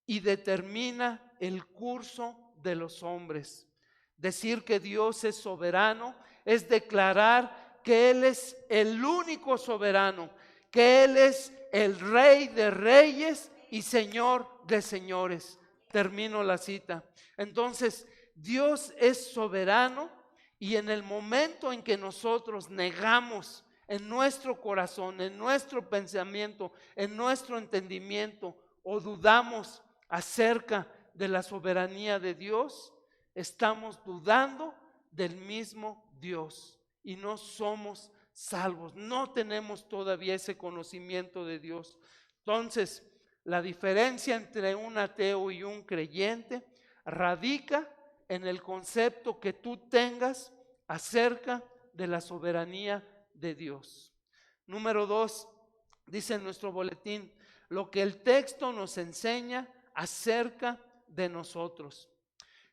y determina el curso de los hombres. Decir que Dios es soberano es declarar que Él es el único soberano, que Él es el Rey de reyes y Señor de señores. Termino la cita. Entonces, Dios es soberano y en el momento en que nosotros negamos en nuestro corazón, en nuestro pensamiento, en nuestro entendimiento o dudamos acerca de la soberanía de Dios, estamos dudando del mismo Dios y no somos salvos. No tenemos todavía ese conocimiento de Dios. Entonces, la diferencia entre un ateo y un creyente radica en el concepto que tú tengas acerca de la soberanía de Dios. Número 2, dice en nuestro boletín, lo que el texto nos enseña acerca de nosotros.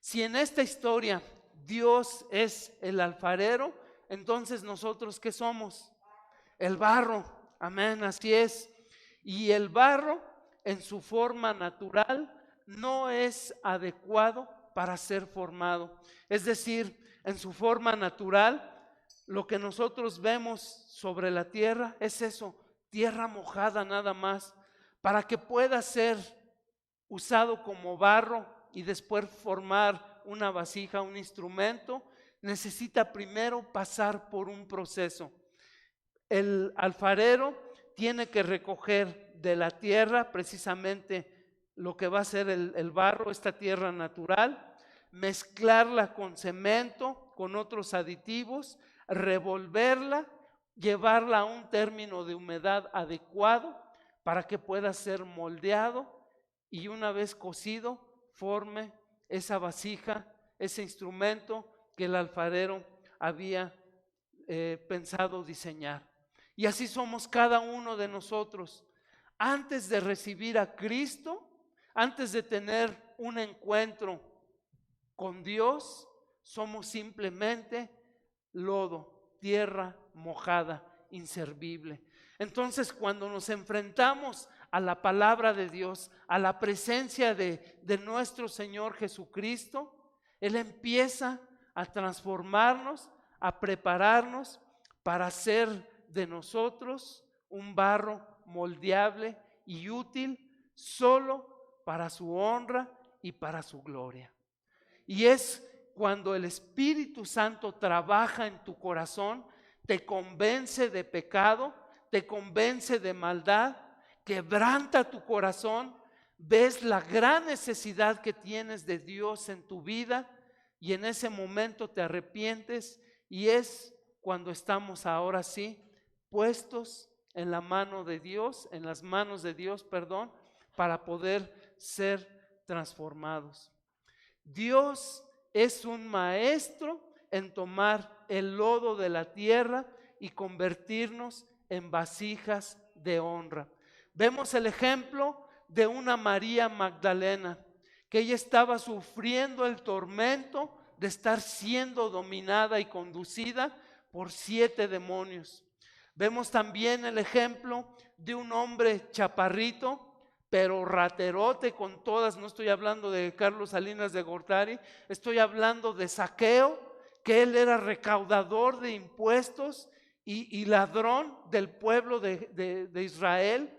Si en esta historia Dios es el alfarero, entonces nosotros ¿qué somos? El barro. Amén, así es. Y el barro en su forma natural no es adecuado para ser formado. Es decir, en su forma natural, lo que nosotros vemos sobre la tierra es eso, tierra mojada nada más, para que pueda ser usado como barro y después formar una vasija, un instrumento, necesita primero pasar por un proceso. El alfarero tiene que recoger de la tierra precisamente lo que va a ser el barro, esta tierra natural, mezclarla con cemento, con otros aditivos, revolverla, llevarla a un término de humedad adecuado para que pueda ser moldeado y una vez cocido forme esa vasija, ese instrumento que el alfarero había pensado diseñar. Y así somos cada uno de nosotros. Antes de recibir a Cristo, antes de tener un encuentro con Dios, somos simplemente lodo, tierra mojada, inservible. Entonces, cuando nos enfrentamos a la palabra de Dios, a la presencia de nuestro Señor Jesucristo, Él empieza a transformarnos, a prepararnos para hacer de nosotros un barro moldeable y útil solo para su honra y para su gloria. Y es cuando el Espíritu Santo trabaja en tu corazón, te convence de pecado, te convence de maldad, quebranta tu corazón, ves la gran necesidad que tienes de Dios en tu vida y en ese momento te arrepientes y es cuando estamos ahora sí puestos en la mano de Dios, en las manos de Dios, para poder ser transformados. Dios es un maestro en tomar el lodo de la tierra y convertirnos en vasijas de honra. Vemos el ejemplo de una María Magdalena, que ella estaba sufriendo el tormento de estar siendo dominada y conducida por 7 demonios. Vemos también el ejemplo de un hombre chaparrito, pero raterote con todas, no estoy hablando de Carlos Salinas de Gortari, estoy hablando de Zaqueo, que él era recaudador de impuestos y ladrón del pueblo de Israel.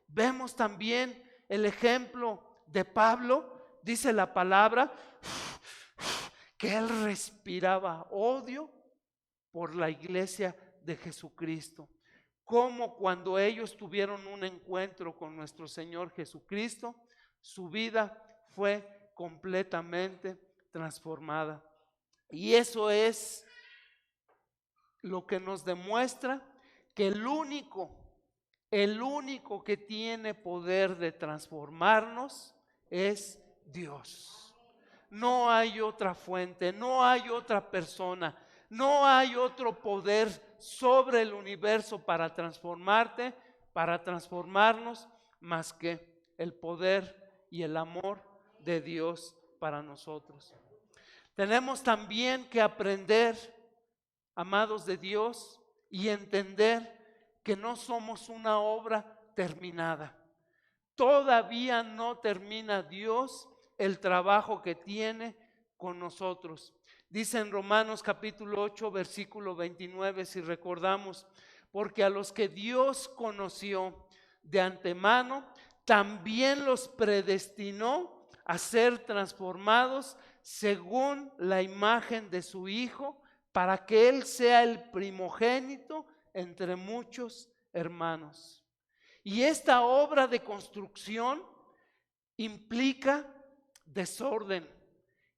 Vemos también el ejemplo de Pablo, dice la palabra, que él respiraba odio por la iglesia de Jesucristo. Como cuando ellos tuvieron un encuentro con nuestro Señor Jesucristo, su vida fue completamente transformada. Y eso es lo que nos demuestra que el único que tiene poder de transformarnos es Dios. No hay otra fuente, no hay otra persona, no hay otro poder sobre el universo para transformarte, para transformarnos, más que el poder y el amor de Dios para nosotros. Tenemos también que aprender, amados de Dios, y entender que no somos una obra terminada. Todavía no termina Dios el trabajo que tiene con nosotros. Dice en Romanos capítulo 8, versículo 29, si recordamos, porque a los que Dios conoció de antemano, también los predestinó a ser transformados según la imagen de su Hijo, para que Él sea el primogénito entre muchos hermanos. Y esta obra de construcción implica desorden,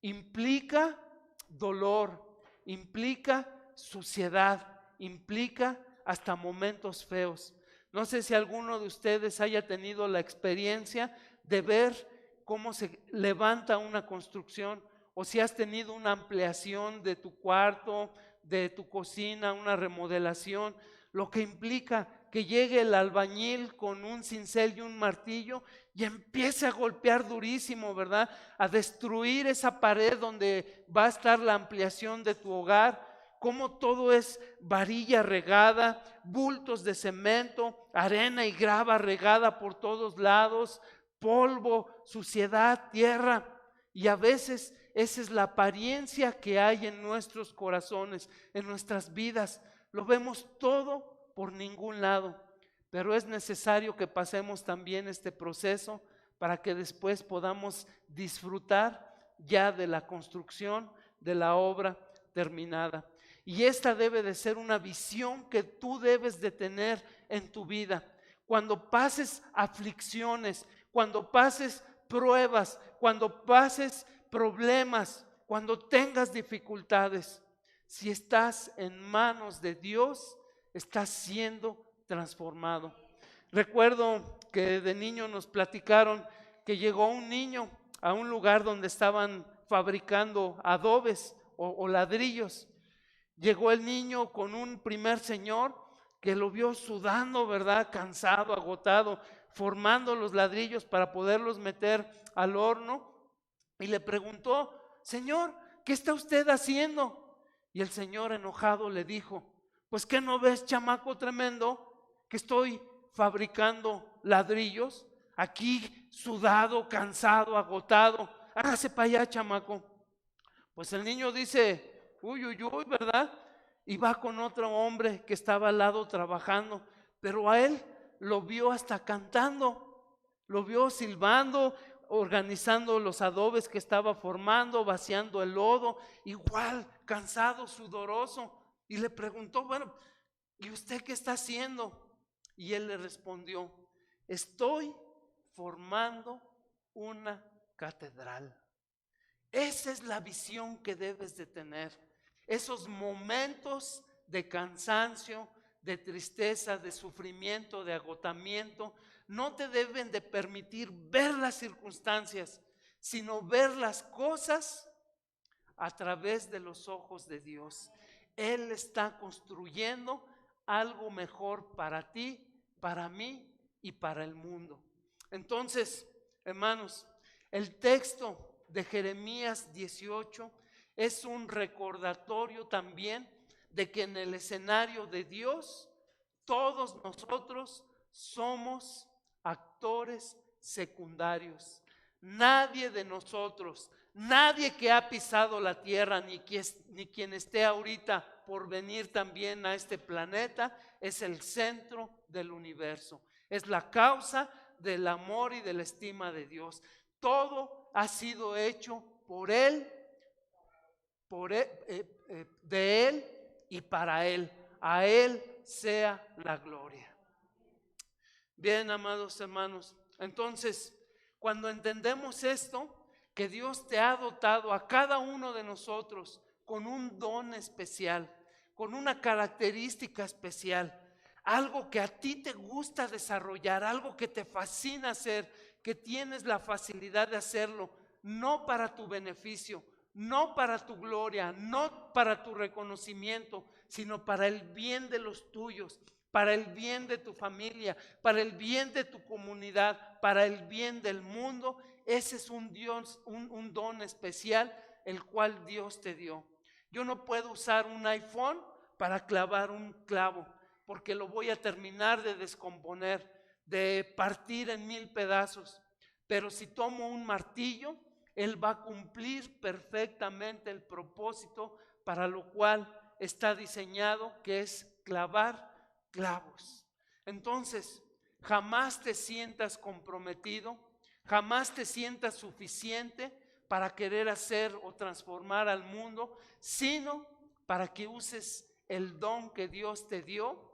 implica dolor, implica suciedad, implica hasta momentos feos. No sé si alguno de ustedes haya tenido la experiencia de ver cómo se levanta una construcción, o si has tenido una ampliación de tu cuarto, de tu cocina, una remodelación, lo que implica que llegue el albañil con un cincel y un martillo y empiece a golpear durísimo, ¿verdad? A destruir esa pared donde va a estar la ampliación de tu hogar. Como todo es varilla regada, bultos de cemento, arena y grava regada por todos lados, polvo, suciedad, tierra. Y a veces esa es la apariencia que hay en nuestros corazones, en nuestras vidas. Lo vemos todo por ningún lado, pero es necesario que pasemos también este proceso para que después podamos disfrutar ya de la construcción, de la obra terminada. Y esta debe de ser una visión que tú debes de tener en tu vida. Cuando pases aflicciones, cuando pases pruebas, cuando pases problemas, cuando tengas dificultades, si estás en manos de Dios, estás siendo transformado. Recuerdo que de niño nos platicaron que llegó un niño a un lugar donde estaban fabricando adobes o ladrillos. Llegó el niño con un primer señor que lo vio sudando, ¿verdad? Cansado, agotado, formando los ladrillos para poderlos meter al horno, y le preguntó: Señor, ¿qué está usted haciendo? Y el señor enojado le dijo: pues ¿qué no ves, chamaco tremendo, que estoy fabricando ladrillos? Aquí sudado, cansado, agotado. Hágase para allá, chamaco. Pues el niño dice: uy, uy, uy, ¿verdad? Y va con otro hombre que estaba al lado trabajando, pero a él lo vio hasta cantando, lo vio silbando, organizando los adobes que estaba formando, vaciando el lodo, igual, cansado, sudoroso. Y le preguntó: bueno, ¿y usted qué está haciendo? Y él le respondió: estoy formando una catedral. Esa es la visión que debes de tener. Esos momentos de cansancio, de tristeza, de sufrimiento, de agotamiento, no te deben de permitir ver las circunstancias, sino ver las cosas a través de los ojos de Dios. Él está construyendo algo mejor para ti, para mí y para el mundo. Entonces, hermanos, el texto de Jeremías 18 es un recordatorio también de que en el escenario de Dios todos nosotros somos actores secundarios. Nadie de nosotros, nadie que ha pisado la tierra, ni quien esté ahorita por venir también a este planeta, es el centro del universo. Es la causa del amor y de la estima de Dios. Todo ha sido hecho por Él, de Él y para Él. A Él sea la gloria. Bien, amados hermanos, entonces, cuando entendemos esto, que Dios te ha dotado a cada uno de nosotros con un don especial, con una característica especial, algo que a ti te gusta desarrollar, algo que te fascina hacer, que tienes la facilidad de hacerlo, no para tu beneficio, no para tu gloria, no para tu reconocimiento, sino para el bien de los tuyos, para el bien de tu familia, para el bien de tu comunidad, para el bien del mundo. ese es un don especial el cual Dios te dio. Yo no puedo usar un iPhone para clavar un clavo, porque lo voy a terminar de descomponer, de partir en 1000 pedazos. Pero si tomo un martillo, él va a cumplir perfectamente el propósito para lo cual está diseñado, que es clavar clavos. Entonces, jamás te sientas comprometido, jamás te sientas suficiente para querer hacer o transformar al mundo, sino para que uses el don que Dios te dio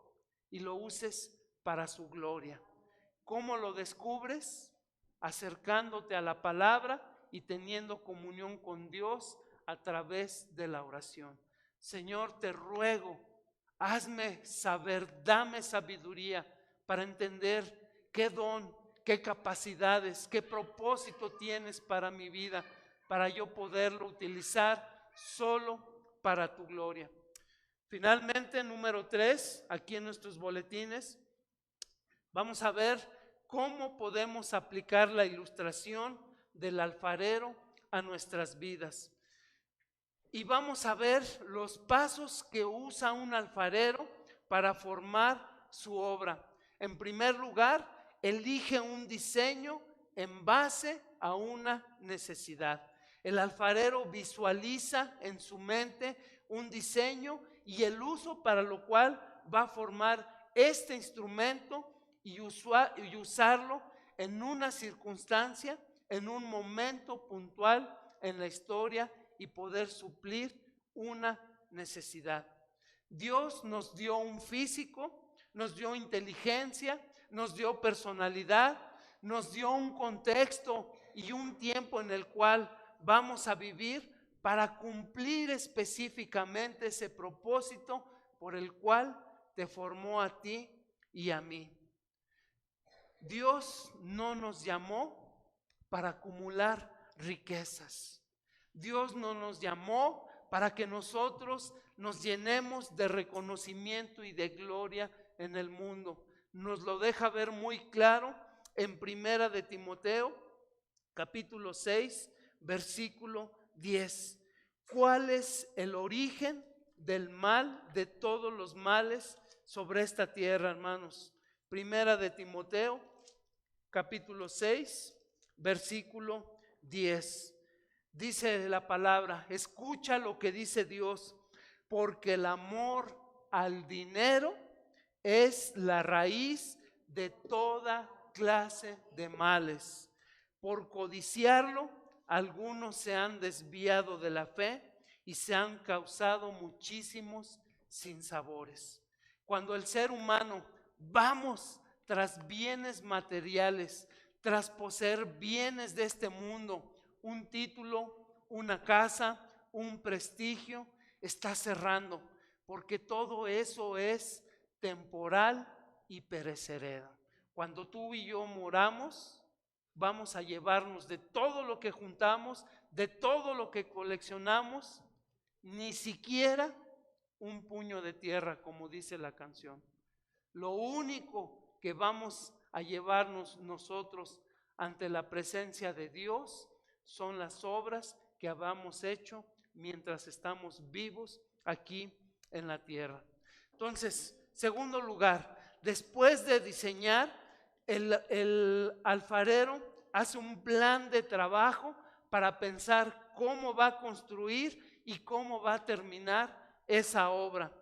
y lo uses para su gloria. ¿Cómo lo descubres? Acercándote a la palabra y teniendo comunión con Dios a través de la oración. Señor, te ruego, hazme saber, dame sabiduría para entender qué don, qué capacidades, qué propósito tienes para mi vida, para yo poderlo utilizar solo para tu gloria. Finalmente, número 3, aquí en nuestros boletines, vamos a ver cómo podemos aplicar la ilustración del alfarero a nuestras vidas. Y vamos a ver los pasos que usa un alfarero para formar su obra. En primer lugar, elige un diseño en base a una necesidad. El alfarero visualiza en su mente un diseño y el uso para lo cual va a formar este instrumento y usarlo en una circunstancia, en un momento puntual en la historia y poder suplir una necesidad. Dios nos dio un físico, nos dio inteligencia, nos dio personalidad, nos dio un contexto y un tiempo en el cual vamos a vivir para cumplir específicamente ese propósito por el cual te formó a ti y a mí. Dios no nos llamó para acumular riquezas. Dios no nos llamó para que nosotros nos llenemos de reconocimiento y de gloria en el mundo. Nos lo deja ver muy claro en Primera de Timoteo, capítulo 6, versículo 10. ¿Cuál es el origen del mal, de todos los males sobre esta tierra, hermanos? Primera de Timoteo, capítulo 6, versículo 10. Dice la palabra, escucha lo que dice Dios, porque el amor al dinero es la raíz de toda clase de males. Por codiciarlo, algunos se han desviado de la fe y se han causado muchísimos sinsabores. Cuando el ser humano vamos tras bienes materiales, tras poseer bienes de este mundo, un título, una casa, un prestigio, está cerrando, porque todo eso es temporal y perecedero. Cuando tú y yo moramos, vamos a llevarnos de todo lo que juntamos, de todo lo que coleccionamos, ni siquiera un puño de tierra, como dice la canción. Lo único que vamos a llevarnos nosotros ante la presencia de Dios son las obras que habamos hecho mientras estamos vivos aquí en la tierra. Entonces, segundo lugar, después de diseñar, el alfarero hace un plan de trabajo para pensar cómo va a construir y cómo va a terminar esa obra.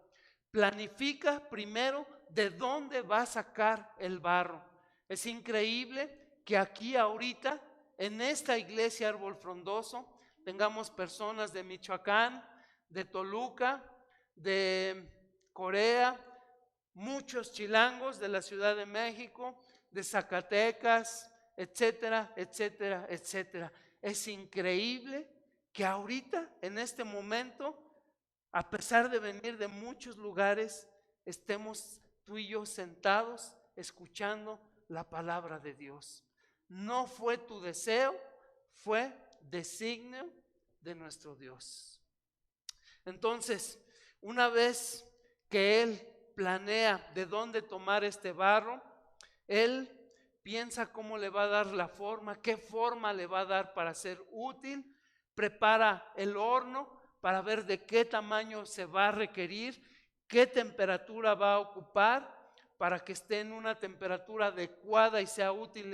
Planifica primero de dónde va a sacar el barro. Es increíble que aquí ahorita, en esta iglesia Árbol Frondoso, tengamos personas de Michoacán, de Toluca, de Corea, muchos chilangos de la Ciudad de México, de Zacatecas, etcétera, etcétera, etcétera. Es increíble que ahorita, en este momento, a pesar de venir de muchos lugares, estemos tú y yo sentados escuchando la palabra de Dios. No fue tu deseo, fue designio de nuestro Dios. Entonces, una vez que Él planea de dónde tomar este barro, Él piensa cómo le va a dar la forma, qué forma le va a dar para ser útil, prepara el horno para ver de qué tamaño se va a requerir, qué temperatura va a ocupar para que esté en una temperatura adecuada y sea útil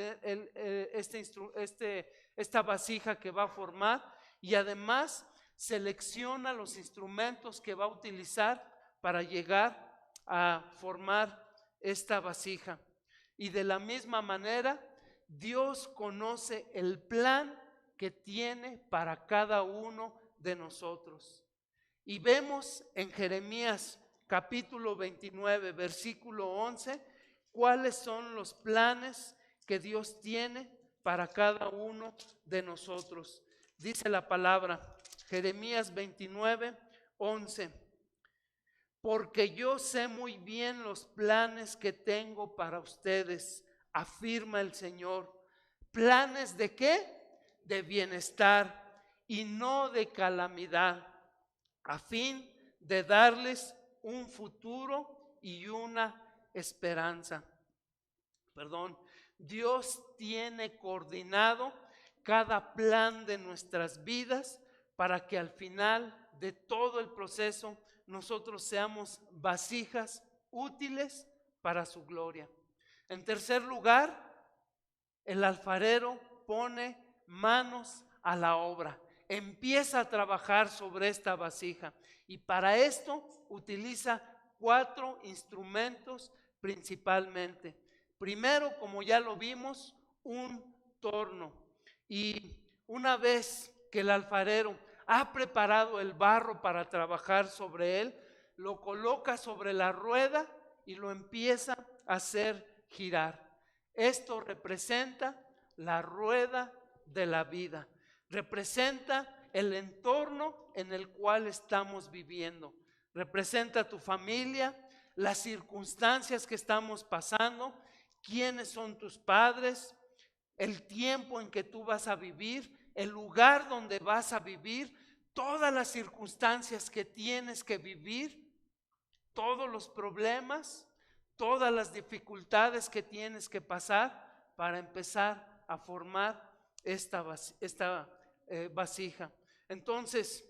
esta vasija que va a formar, y además selecciona los instrumentos que va a utilizar para llegar a formar esta vasija. Y de la misma manera, Dios conoce el plan que tiene para cada uno de nosotros. Y vemos en Jeremías capítulo 29, versículo 11, cuáles son los planes que Dios tiene para cada uno de nosotros. Dice la palabra, Jeremías 29, 11. Porque yo sé muy bien los planes que tengo para ustedes, afirma el Señor. ¿Planes de qué? De bienestar y no de calamidad, a fin de darles un futuro y una esperanza. Dios tiene coordinado cada plan de nuestras vidas para que al final de todo el proceso nosotros seamos vasijas útiles para su gloria. En tercer lugar, el alfarero pone manos a la obra, empieza a trabajar sobre esta vasija, y para esto utiliza 4 instrumentos principalmente. Primero, como ya lo vimos, un torno. Y una vez que el alfarero ha preparado el barro para trabajar sobre él, lo coloca sobre la rueda y lo empieza a hacer girar. Esto representa la rueda de la vida, representa el entorno en el cual estamos viviendo, representa tu familia, las circunstancias que estamos pasando, quiénes son tus padres, el tiempo en que tú vas a vivir, el lugar donde vas a vivir, todas las circunstancias que tienes que vivir, todos los problemas, todas las dificultades que tienes que pasar para empezar a formar esta vasija. Entonces,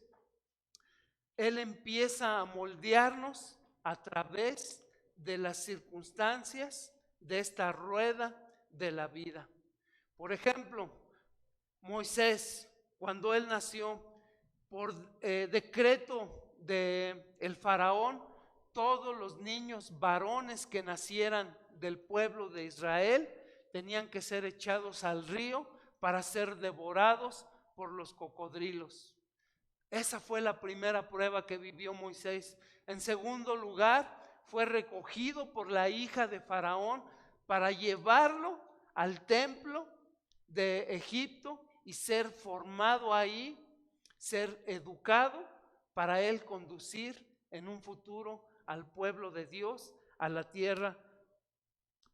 Él empieza a moldearnos a través de las circunstancias de esta rueda de la vida. Por ejemplo, Moisés, cuando él nació, por decreto del faraón, todos los niños varones que nacieran del pueblo de Israel tenían que ser echados al río para ser devorados por los cocodrilos. Esa fue la primera prueba que vivió Moisés. En segundo lugar, fue recogido por la hija de Faraón para llevarlo al templo de Egipto y ser formado ahí, ser educado para él conducir en un futuro al pueblo de Dios, a la tierra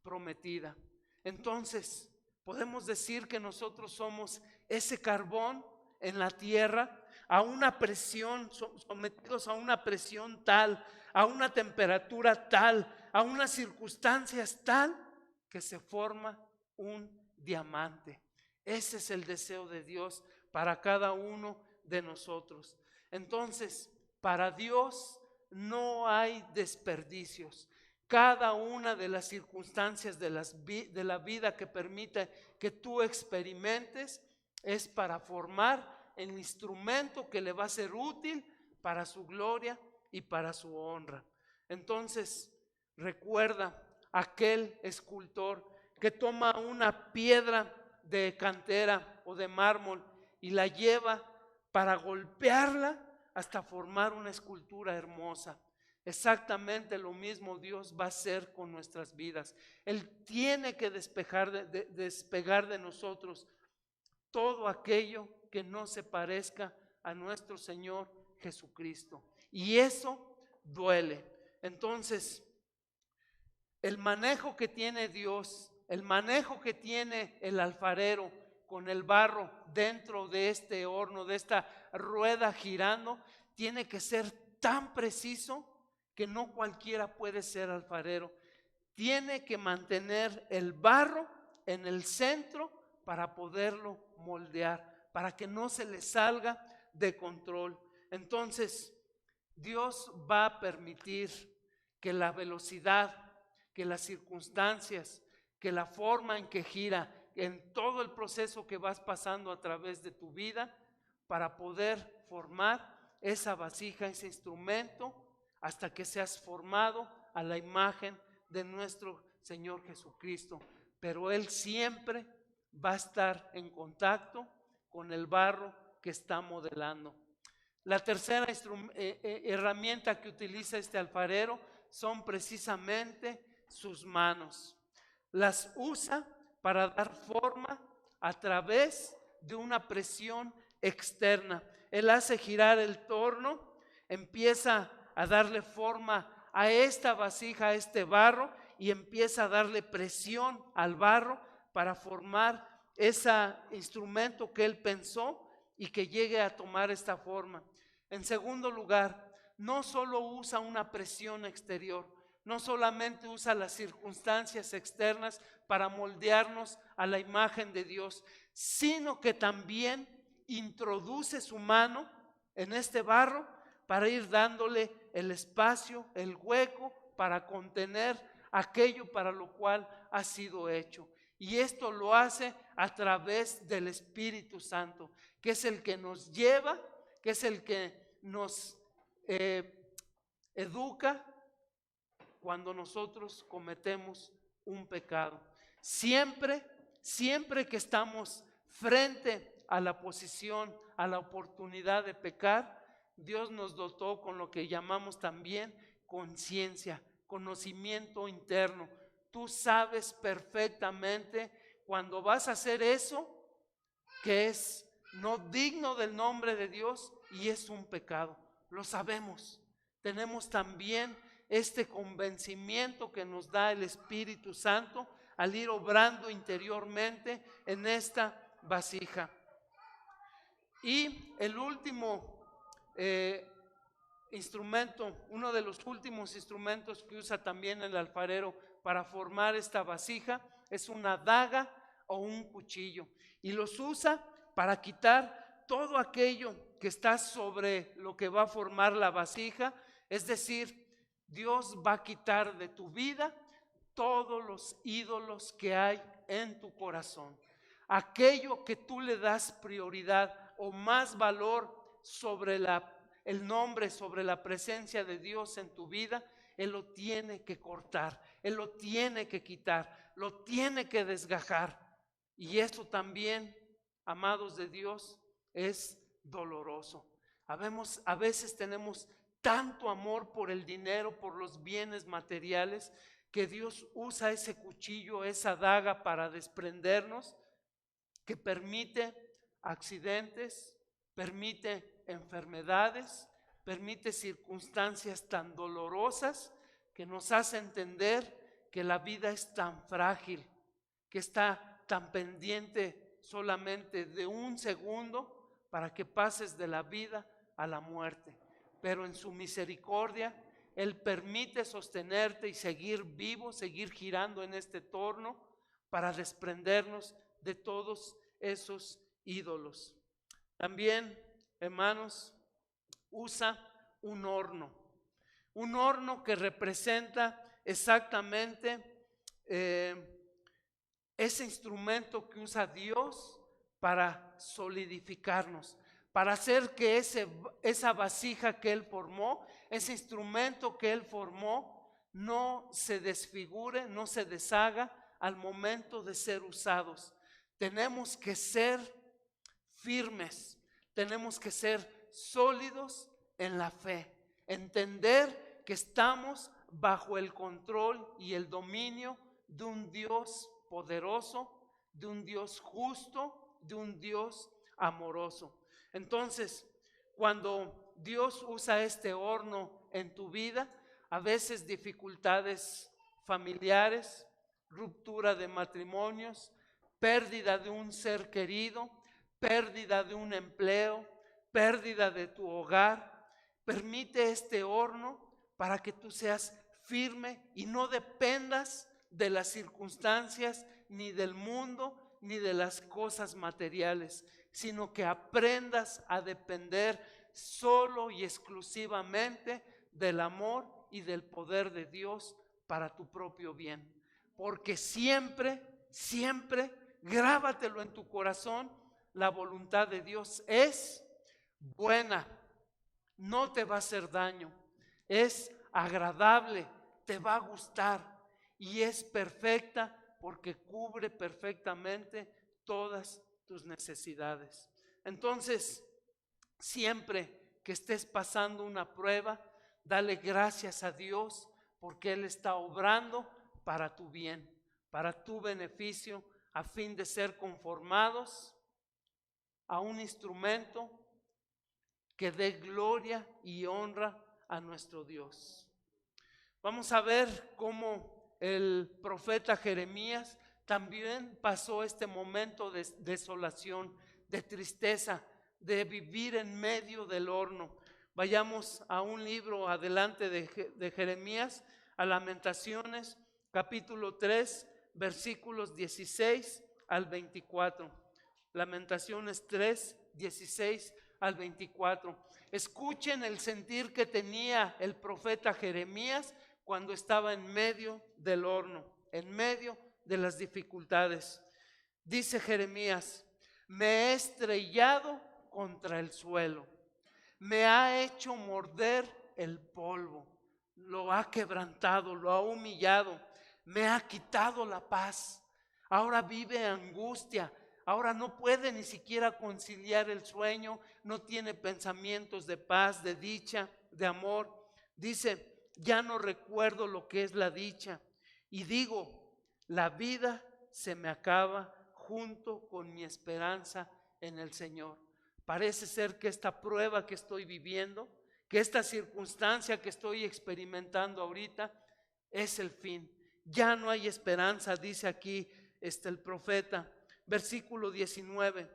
prometida. Entonces, podemos decir que nosotros somos ese carbón en la tierra, a una presión, sometidos a una presión tal, a una temperatura tal, a unas circunstancias tal, que se forma un diamante. Ese es el deseo de Dios para cada uno de nosotros. Entonces, para Dios no hay desperdicios. Cada una de las circunstancias de la vida que permite que tú experimentes es para formar el instrumento que le va a ser útil para su gloria y para su honra. Entonces, recuerda aquel escultor que toma una piedra de cantera o de mármol y la lleva para golpearla hasta formar una escultura hermosa. Exactamente lo mismo Dios va a hacer con nuestras vidas. Él tiene que despegar de nosotros todo aquello que no se parezca a nuestro Señor Jesucristo. Y eso duele. Entonces, el manejo que tiene Dios, el manejo que tiene el alfarero con el barro dentro de este horno, de esta rueda girando, tiene que ser tan preciso que no cualquiera puede ser alfarero. Tiene que mantener el barro en el centro para poderlo moldear, para que no se le salga de control. Entonces, Dios va a permitir que la velocidad, que las circunstancias, que la forma en que gira, en todo el proceso que vas pasando a través de tu vida, para poder formar esa vasija, ese instrumento, hasta que seas formado a la imagen de nuestro Señor Jesucristo. Pero Él siempre va a estar en contacto con el barro que está modelando. La tercera herramienta que utiliza este alfarero son precisamente sus manos. Las usa para dar forma a través de una presión externa. Él hace girar el torno, empieza a darle forma a esta vasija, a este barro, y empieza a darle presión al barro para formar ese instrumento que él pensó y que llegue a tomar esta forma. En segundo lugar, no solo usa una presión exterior, no solamente usa las circunstancias externas para moldearnos a la imagen de Dios, sino que también introduce su mano en este barro para ir dándole el espacio, el hueco para contener aquello para lo cual ha sido hecho. Y esto lo hace a través del Espíritu Santo, que es el que nos lleva, que es el que nos educa cuando nosotros cometemos un pecado. Siempre que estamos frente a la posición, a la oportunidad de pecar, Dios nos dotó con lo que llamamos también conciencia, conocimiento interno. Tú sabes perfectamente cuando vas a hacer eso que es no digno del nombre de Dios y es un pecado. Lo sabemos. Tenemos también este convencimiento que nos da el Espíritu Santo al ir obrando interiormente en esta vasija. Y el último instrumento, uno de los últimos instrumentos que usa también el alfarero para formar esta vasija es una daga o un cuchillo, y los usa para quitar todo aquello que está sobre lo que va a formar la vasija. Es decir, Dios va a quitar de tu vida todos los ídolos que hay en tu corazón, aquello que tú le das prioridad o más valor sobre el nombre, sobre la presencia de Dios en tu vida. Él lo tiene que cortar, Él lo tiene que quitar, lo tiene que desgajar. Y eso también, amados de Dios, es doloroso. A veces tenemos tanto amor por el dinero, por los bienes materiales, que Dios usa ese cuchillo, esa daga para desprendernos, que permite accidentes, permite enfermedades, permite circunstancias tan dolorosas que nos hace entender que la vida es tan frágil, que está tan pendiente solamente de un segundo para que pases de la vida a la muerte. Pero en su misericordia, Él permite sostenerte y seguir vivo, seguir girando en este torno para desprendernos de todos esos ídolos. También, hermanos, usa un horno que representa exactamente ese instrumento que usa Dios para solidificarnos, para hacer que esa vasija que Él formó, ese instrumento que Él formó, no se desfigure, no se deshaga al momento de ser usados. Tenemos que ser firmes, tenemos que ser sólidos en la fe, entender que estamos bajo el control y el dominio de un Dios poderoso, de un Dios justo, de un Dios amoroso. Entonces, cuando Dios usa este horno en tu vida, a veces dificultades familiares, ruptura de matrimonios, pérdida de un ser querido, pérdida de un empleo, pérdida de tu hogar, permite este horno para que tú seas firme y no dependas de las circunstancias ni del mundo, ni de las cosas materiales, sino que aprendas a depender solo y exclusivamente del amor y del poder de Dios para tu propio bien. Porque siempre, siempre, grábatelo en tu corazón, la voluntad de Dios es buena, no te va a hacer daño, es agradable, te va a gustar y es perfecta porque cubre perfectamente todas tus necesidades. Entonces, siempre que estés pasando una prueba, dale gracias a Dios porque Él está obrando para tu bien, para tu beneficio, a fin de ser conformados a un instrumento que dé gloria y honra a nuestro Dios. Vamos a ver cómo el profeta Jeremías también pasó este momento de desolación, de tristeza, de vivir en medio del horno. Vayamos a un libro adelante de Jeremías, a Lamentaciones, capítulo 3, versículos 16 al 24. Lamentaciones 3, 16 al 24. Escuchen el sentir que tenía el profeta Jeremías cuando estaba en medio del horno, en medio de las dificultades. Dice Jeremías: me he estrellado contra el suelo, me ha hecho morder el polvo, lo ha quebrantado, lo ha humillado, me ha quitado la paz. Ahora vive angustia, ahora no puede ni siquiera conciliar el sueño, no tiene pensamientos de paz, de dicha, de amor. Dice: ya no recuerdo lo que es la dicha y digo, la vida se me acaba junto con mi esperanza en el Señor. Parece ser que esta prueba que estoy viviendo, que esta circunstancia que estoy experimentando ahorita es el fin. Ya no hay esperanza, dice aquí el profeta. Versículo 19,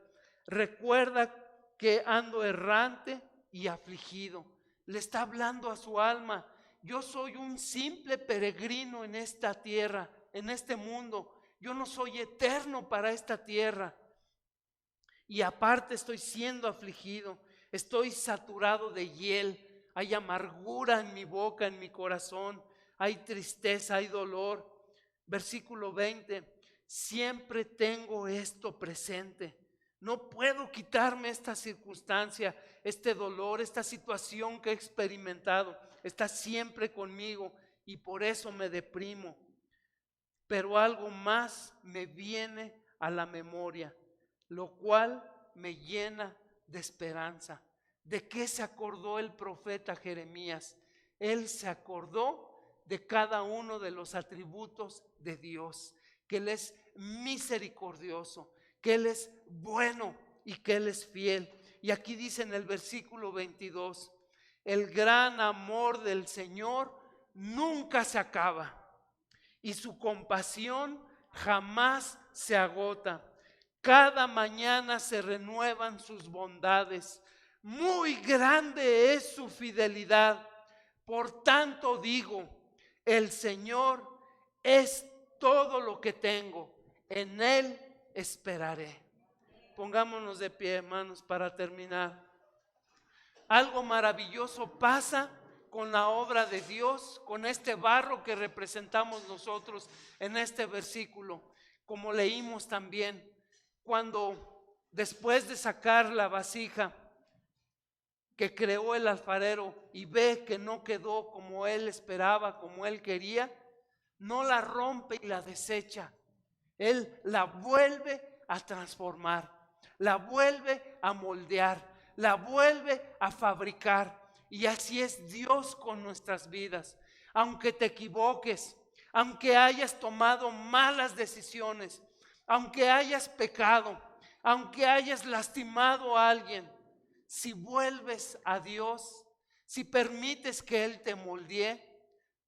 recuerda que ando errante y afligido. Le está hablando a su alma. Yo soy un simple peregrino en esta tierra, en este mundo. Yo no soy eterno para esta tierra. Y aparte estoy siendo afligido, estoy saturado de hiel. Hay amargura en mi boca, en mi corazón. Hay tristeza, hay dolor. Versículo 20, siempre tengo esto presente. No puedo quitarme esta circunstancia, este dolor, esta situación que he experimentado. Está siempre conmigo y por eso me deprimo. Pero algo más me viene a la memoria, lo cual me llena de esperanza. ¿De qué se acordó el profeta Jeremías? Él se acordó de cada uno de los atributos de Dios, que Él es misericordioso, que Él es bueno y que Él es fiel. Y aquí dice en el versículo 22, el gran amor del Señor nunca se acaba y su compasión jamás se agota. Cada mañana se renuevan sus bondades. Muy grande es su fidelidad. Por tanto digo, el Señor es todo lo que tengo. En Él esperaré. Pongámonos de pie, hermanos, para terminar. Algo maravilloso pasa con la obra de Dios, con este barro que representamos nosotros en este versículo, como leímos también, cuando después de sacar la vasija que creó el alfarero y ve que no quedó como él esperaba, como él quería, no la rompe y la desecha. Él la vuelve a transformar, la vuelve a moldear, la vuelve a fabricar. Y así es Dios con nuestras vidas. Aunque te equivoques, aunque hayas tomado malas decisiones, aunque hayas pecado, aunque hayas lastimado a alguien, si vuelves a Dios, si permites que Él te moldee,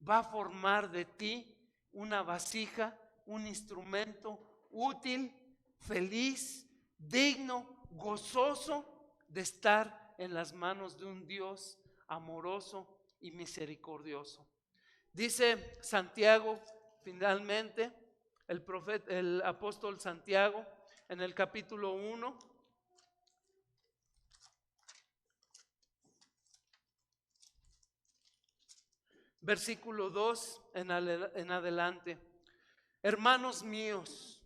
va a formar de ti una vasija, un instrumento útil, feliz, digno, gozoso de estar en las manos de un Dios amoroso y misericordioso. Dice Santiago finalmente, el apóstol Santiago en el capítulo 1. Versículo 2 en adelante. Hermanos míos,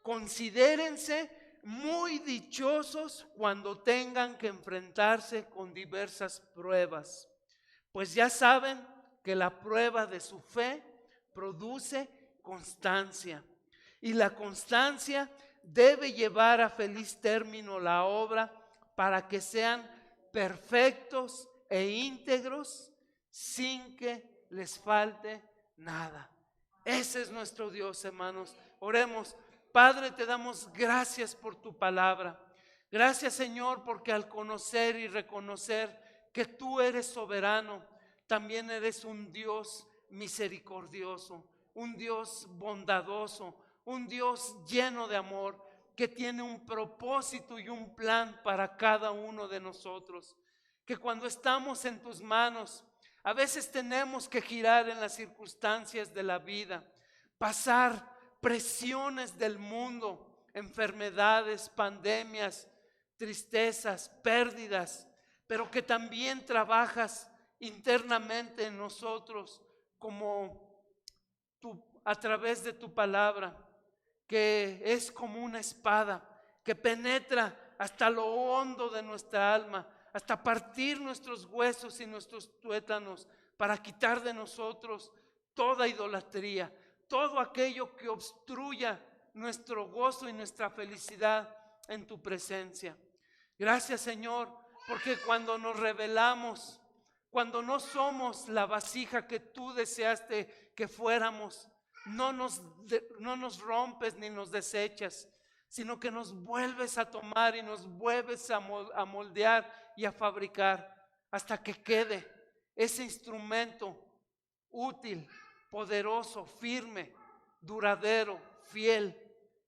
considérense muy dichosos cuando tengan que enfrentarse con diversas pruebas, pues ya saben que la prueba de su fe produce constancia, y la constancia debe llevar a feliz término la obra para que sean perfectos e íntegros sin que les falte nada. Ese es nuestro Dios, hermanos. Oremos. Padre, te damos gracias por tu palabra. Gracias, Señor, porque al conocer y reconocer que tú eres soberano, también eres un Dios misericordioso, un Dios bondadoso, un Dios lleno de amor, que tiene un propósito y un plan para cada uno de nosotros. Que cuando estamos en tus manos, a veces tenemos que girar en las circunstancias de la vida, pasar presiones del mundo, enfermedades, pandemias, tristezas, pérdidas, pero que también trabajas internamente en nosotros como a través de tu palabra, que es como una espada que penetra hasta lo hondo de nuestra alma, hasta partir nuestros huesos y nuestros tuétanos, para quitar de nosotros toda idolatría, todo aquello que obstruya nuestro gozo y nuestra felicidad en tu presencia. Gracias, Señor, porque cuando nos rebelamos, cuando no somos la vasija que tú deseaste que fuéramos, no nos rompes ni nos desechas, sino que nos vuelves a tomar y nos vuelves a moldear y a fabricar hasta que quede ese instrumento útil, poderoso, firme, duradero, fiel,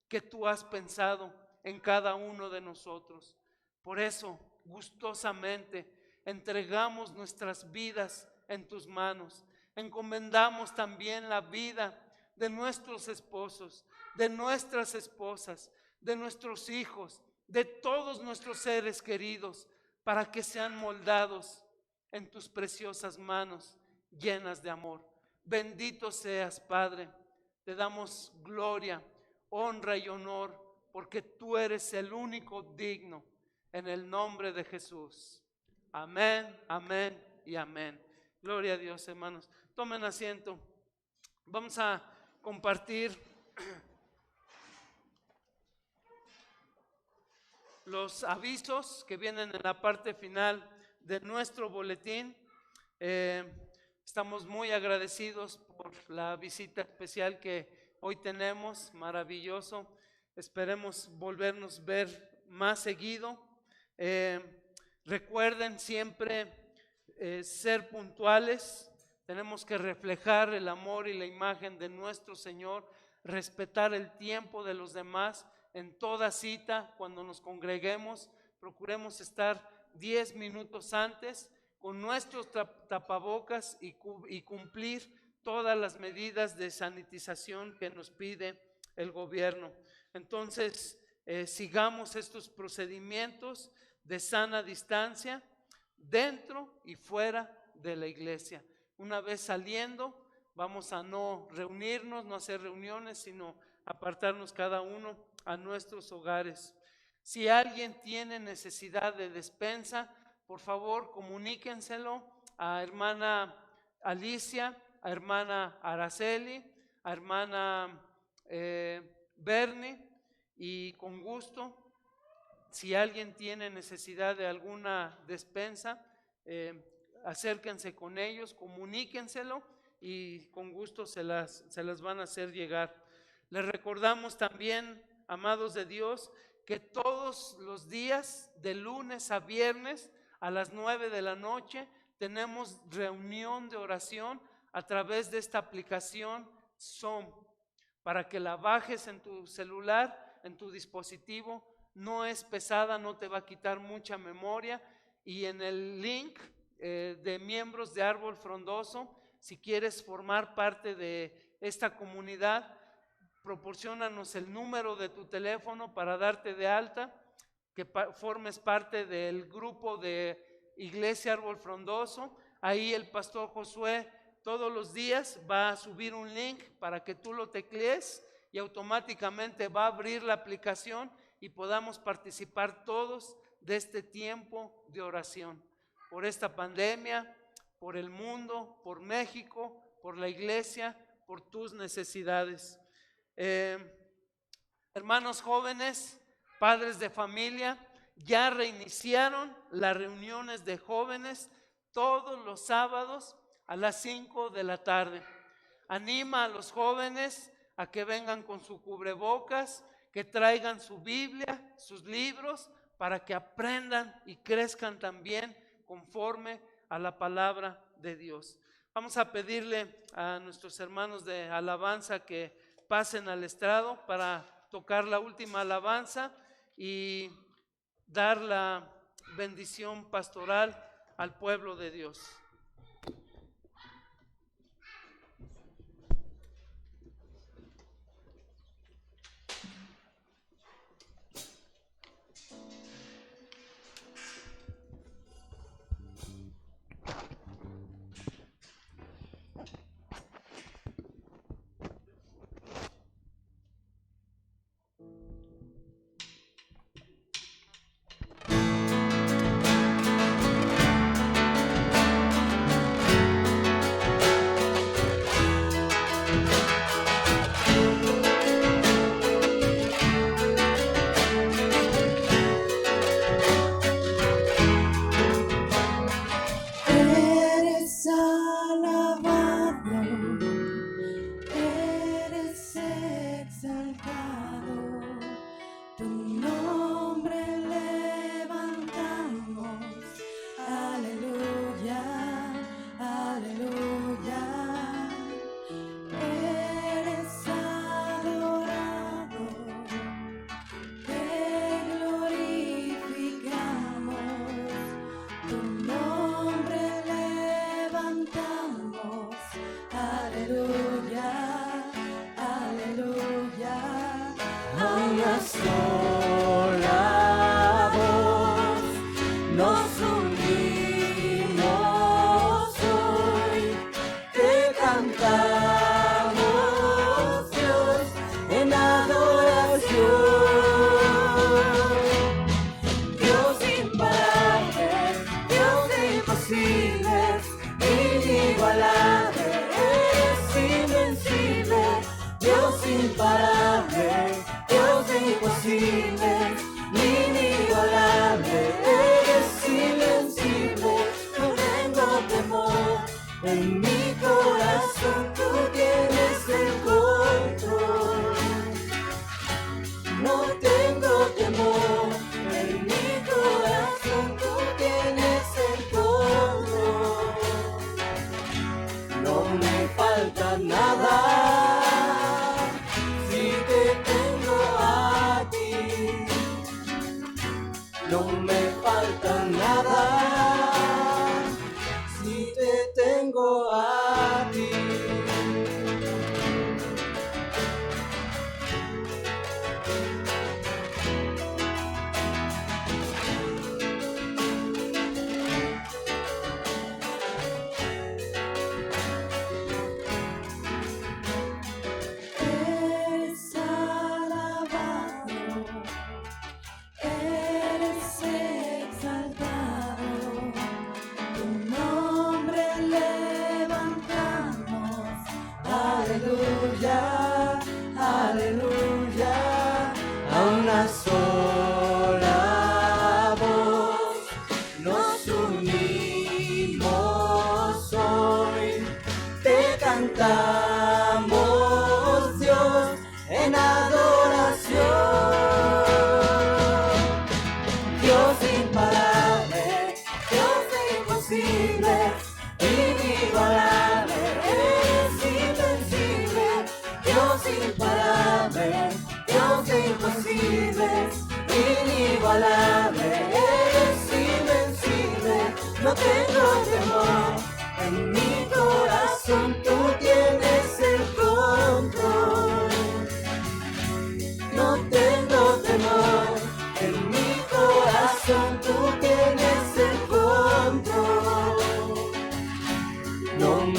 que tú has pensado en cada uno de nosotros. Por eso, gustosamente, entregamos nuestras vidas en tus manos. Encomendamos también la vida de nuestros esposos, de nuestras esposas, de nuestros hijos, de todos nuestros seres queridos, para que sean moldados en tus preciosas manos llenas de amor. Bendito seas, Padre. Te damos gloria, honra y honor, porque tú eres el único digno, en el nombre de Jesús. Amén, amén y amén. Gloria a Dios, hermanos. Tomen asiento. Vamos a compartir los avisos que vienen en la parte final de nuestro boletín. Estamos muy agradecidos por la visita especial que hoy tenemos, maravilloso. Esperemos volvernos ver más seguido. Recuerden siempre ser puntuales. Tenemos que reflejar el amor y la imagen de nuestro Señor, respetar el tiempo de los demás. En toda cita, cuando nos congreguemos, procuremos estar 10 minutos antes con nuestros tapabocas y cumplir todas las medidas de sanitización que nos pide el gobierno. Entonces, sigamos estos procedimientos de sana distancia dentro y fuera de la iglesia. Una vez saliendo, vamos a no reunirnos, no hacer reuniones, sino apartarnos cada uno a nuestros hogares. Si alguien tiene necesidad de despensa, por favor comuníquenselo a hermana Alicia, a hermana Araceli, a hermana Bernie, y con gusto, si alguien tiene necesidad de alguna despensa, acérquense con ellos, comuníquenselo y con gusto se las van a hacer llegar. Les recordamos también, amados de Dios, que todos los días, de lunes a viernes, a las 9 de la noche, tenemos reunión de oración a través de esta aplicación Zoom, para que la bajes en tu celular, en tu dispositivo. No es pesada, no te va a quitar mucha memoria. Y en el link de miembros de Árbol Frondoso, si quieres formar parte de esta comunidad, proporciónanos el número de tu teléfono para darte de alta, que formes parte del grupo de Iglesia Árbol Frondoso. Ahí el pastor Josué todos los días va a subir un link para que tú lo teclees y automáticamente va a abrir la aplicación y podamos participar todos de este tiempo de oración por esta pandemia, por el mundo, por México, por la iglesia, por tus necesidades. Hermanos jóvenes, padres de familia, ya reiniciaron las reuniones de jóvenes todos los sábados a las 5 de la tarde. Anima a los jóvenes a que vengan con su cubrebocas, que traigan su Biblia, sus libros, para que aprendan y crezcan también conforme a la palabra de Dios. Vamos a pedirle a nuestros hermanos de alabanza que pasen al estrado para tocar la última alabanza y dar la bendición pastoral al pueblo de Dios.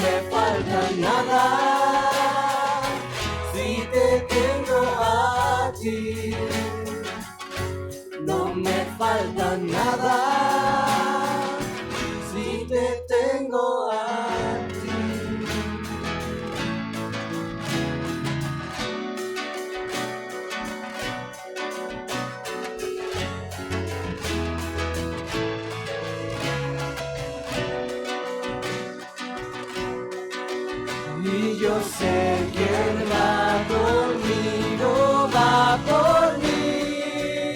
me falta nada si te tengo a ti. No me falta nada si te tengo a ti. Y yo sé que Él va conmigo, va por mí,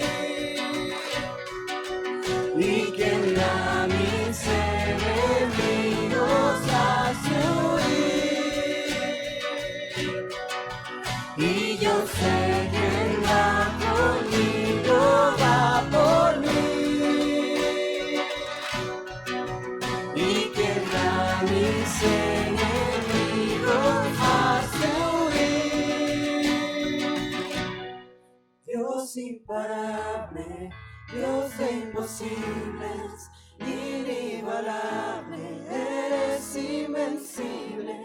y que en la miseria enemigos hace huir. Y yo sé que Él va conmigo, va por mí, y que en la miseria Dios imparable, Dios de imposibles, inigualable, eres invencible.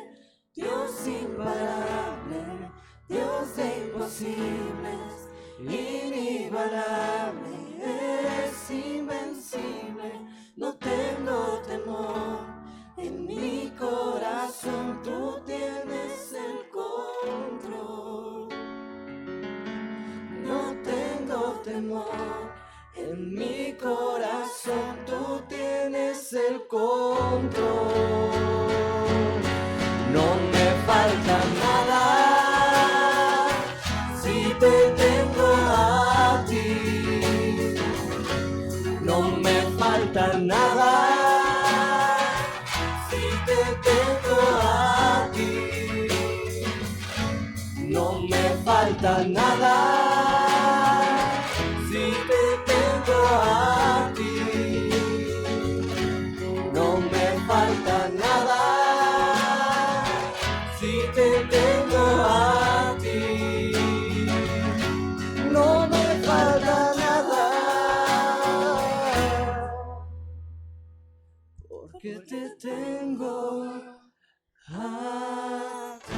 Dios imparable, Dios de imposibles, inigualable, eres invencible. No tengo temor, en mi corazón tú tienes el control. No tengo temor, en mi corazón tú tienes el control. No me falta nada si te tengo a ti. No me falta nada si te tengo a ti. No me falta nada si te tengo a ti. No me falta nada si te tengo a ti. No me falta nada porque te tengo a ti.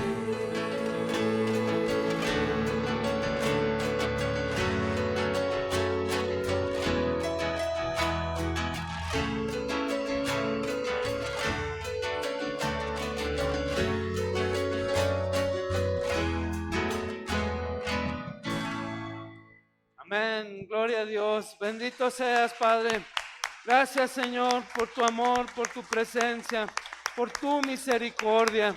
Amén, gloria a Dios, bendito seas, Padre. Gracias, Señor, por tu amor, por tu presencia, por tu misericordia.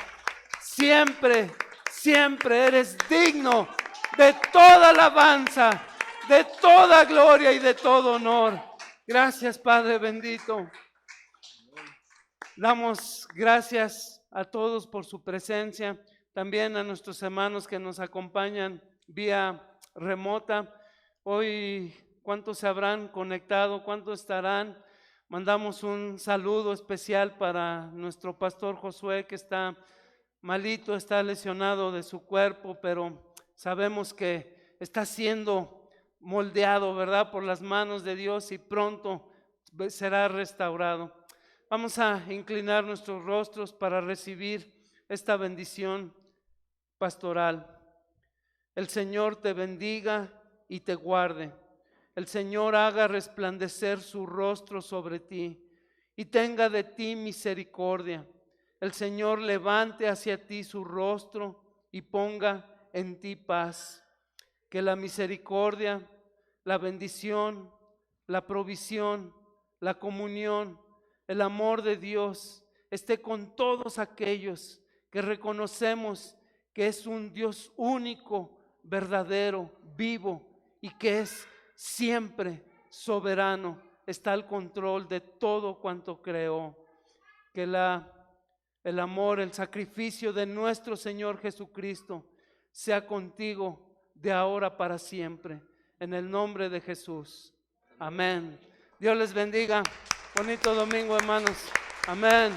Siempre, siempre eres digno de toda alabanza, de toda gloria y de todo honor. Gracias, Padre bendito. Damos gracias a todos por su presencia, también a nuestros hermanos que nos acompañan vía remota. Hoy, ¿cuántos se habrán conectado? ¿Cuántos estarán? Mandamos un saludo especial para nuestro pastor Josué, que está malito, está lesionado de su cuerpo, pero sabemos que está siendo moldeado, ¿verdad?, por las manos de Dios y pronto será restaurado. Vamos a inclinar nuestros rostros para recibir esta bendición pastoral. El Señor te bendiga y te guarde. El Señor haga resplandecer su rostro sobre ti y tenga de ti misericordia. El Señor levante hacia ti su rostro y ponga en ti paz. Que la misericordia, la bendición, la provisión, la comunión, el amor de Dios esté con todos aquellos que reconocemos que es un Dios único, verdadero, vivo, y que es siempre soberano, está al control de todo cuanto creó. Que el amor, el sacrificio de nuestro Señor Jesucristo sea contigo de ahora para siempre, en el nombre de Jesús. Amén. Dios les bendiga. Bonito domingo, hermanos. Amén.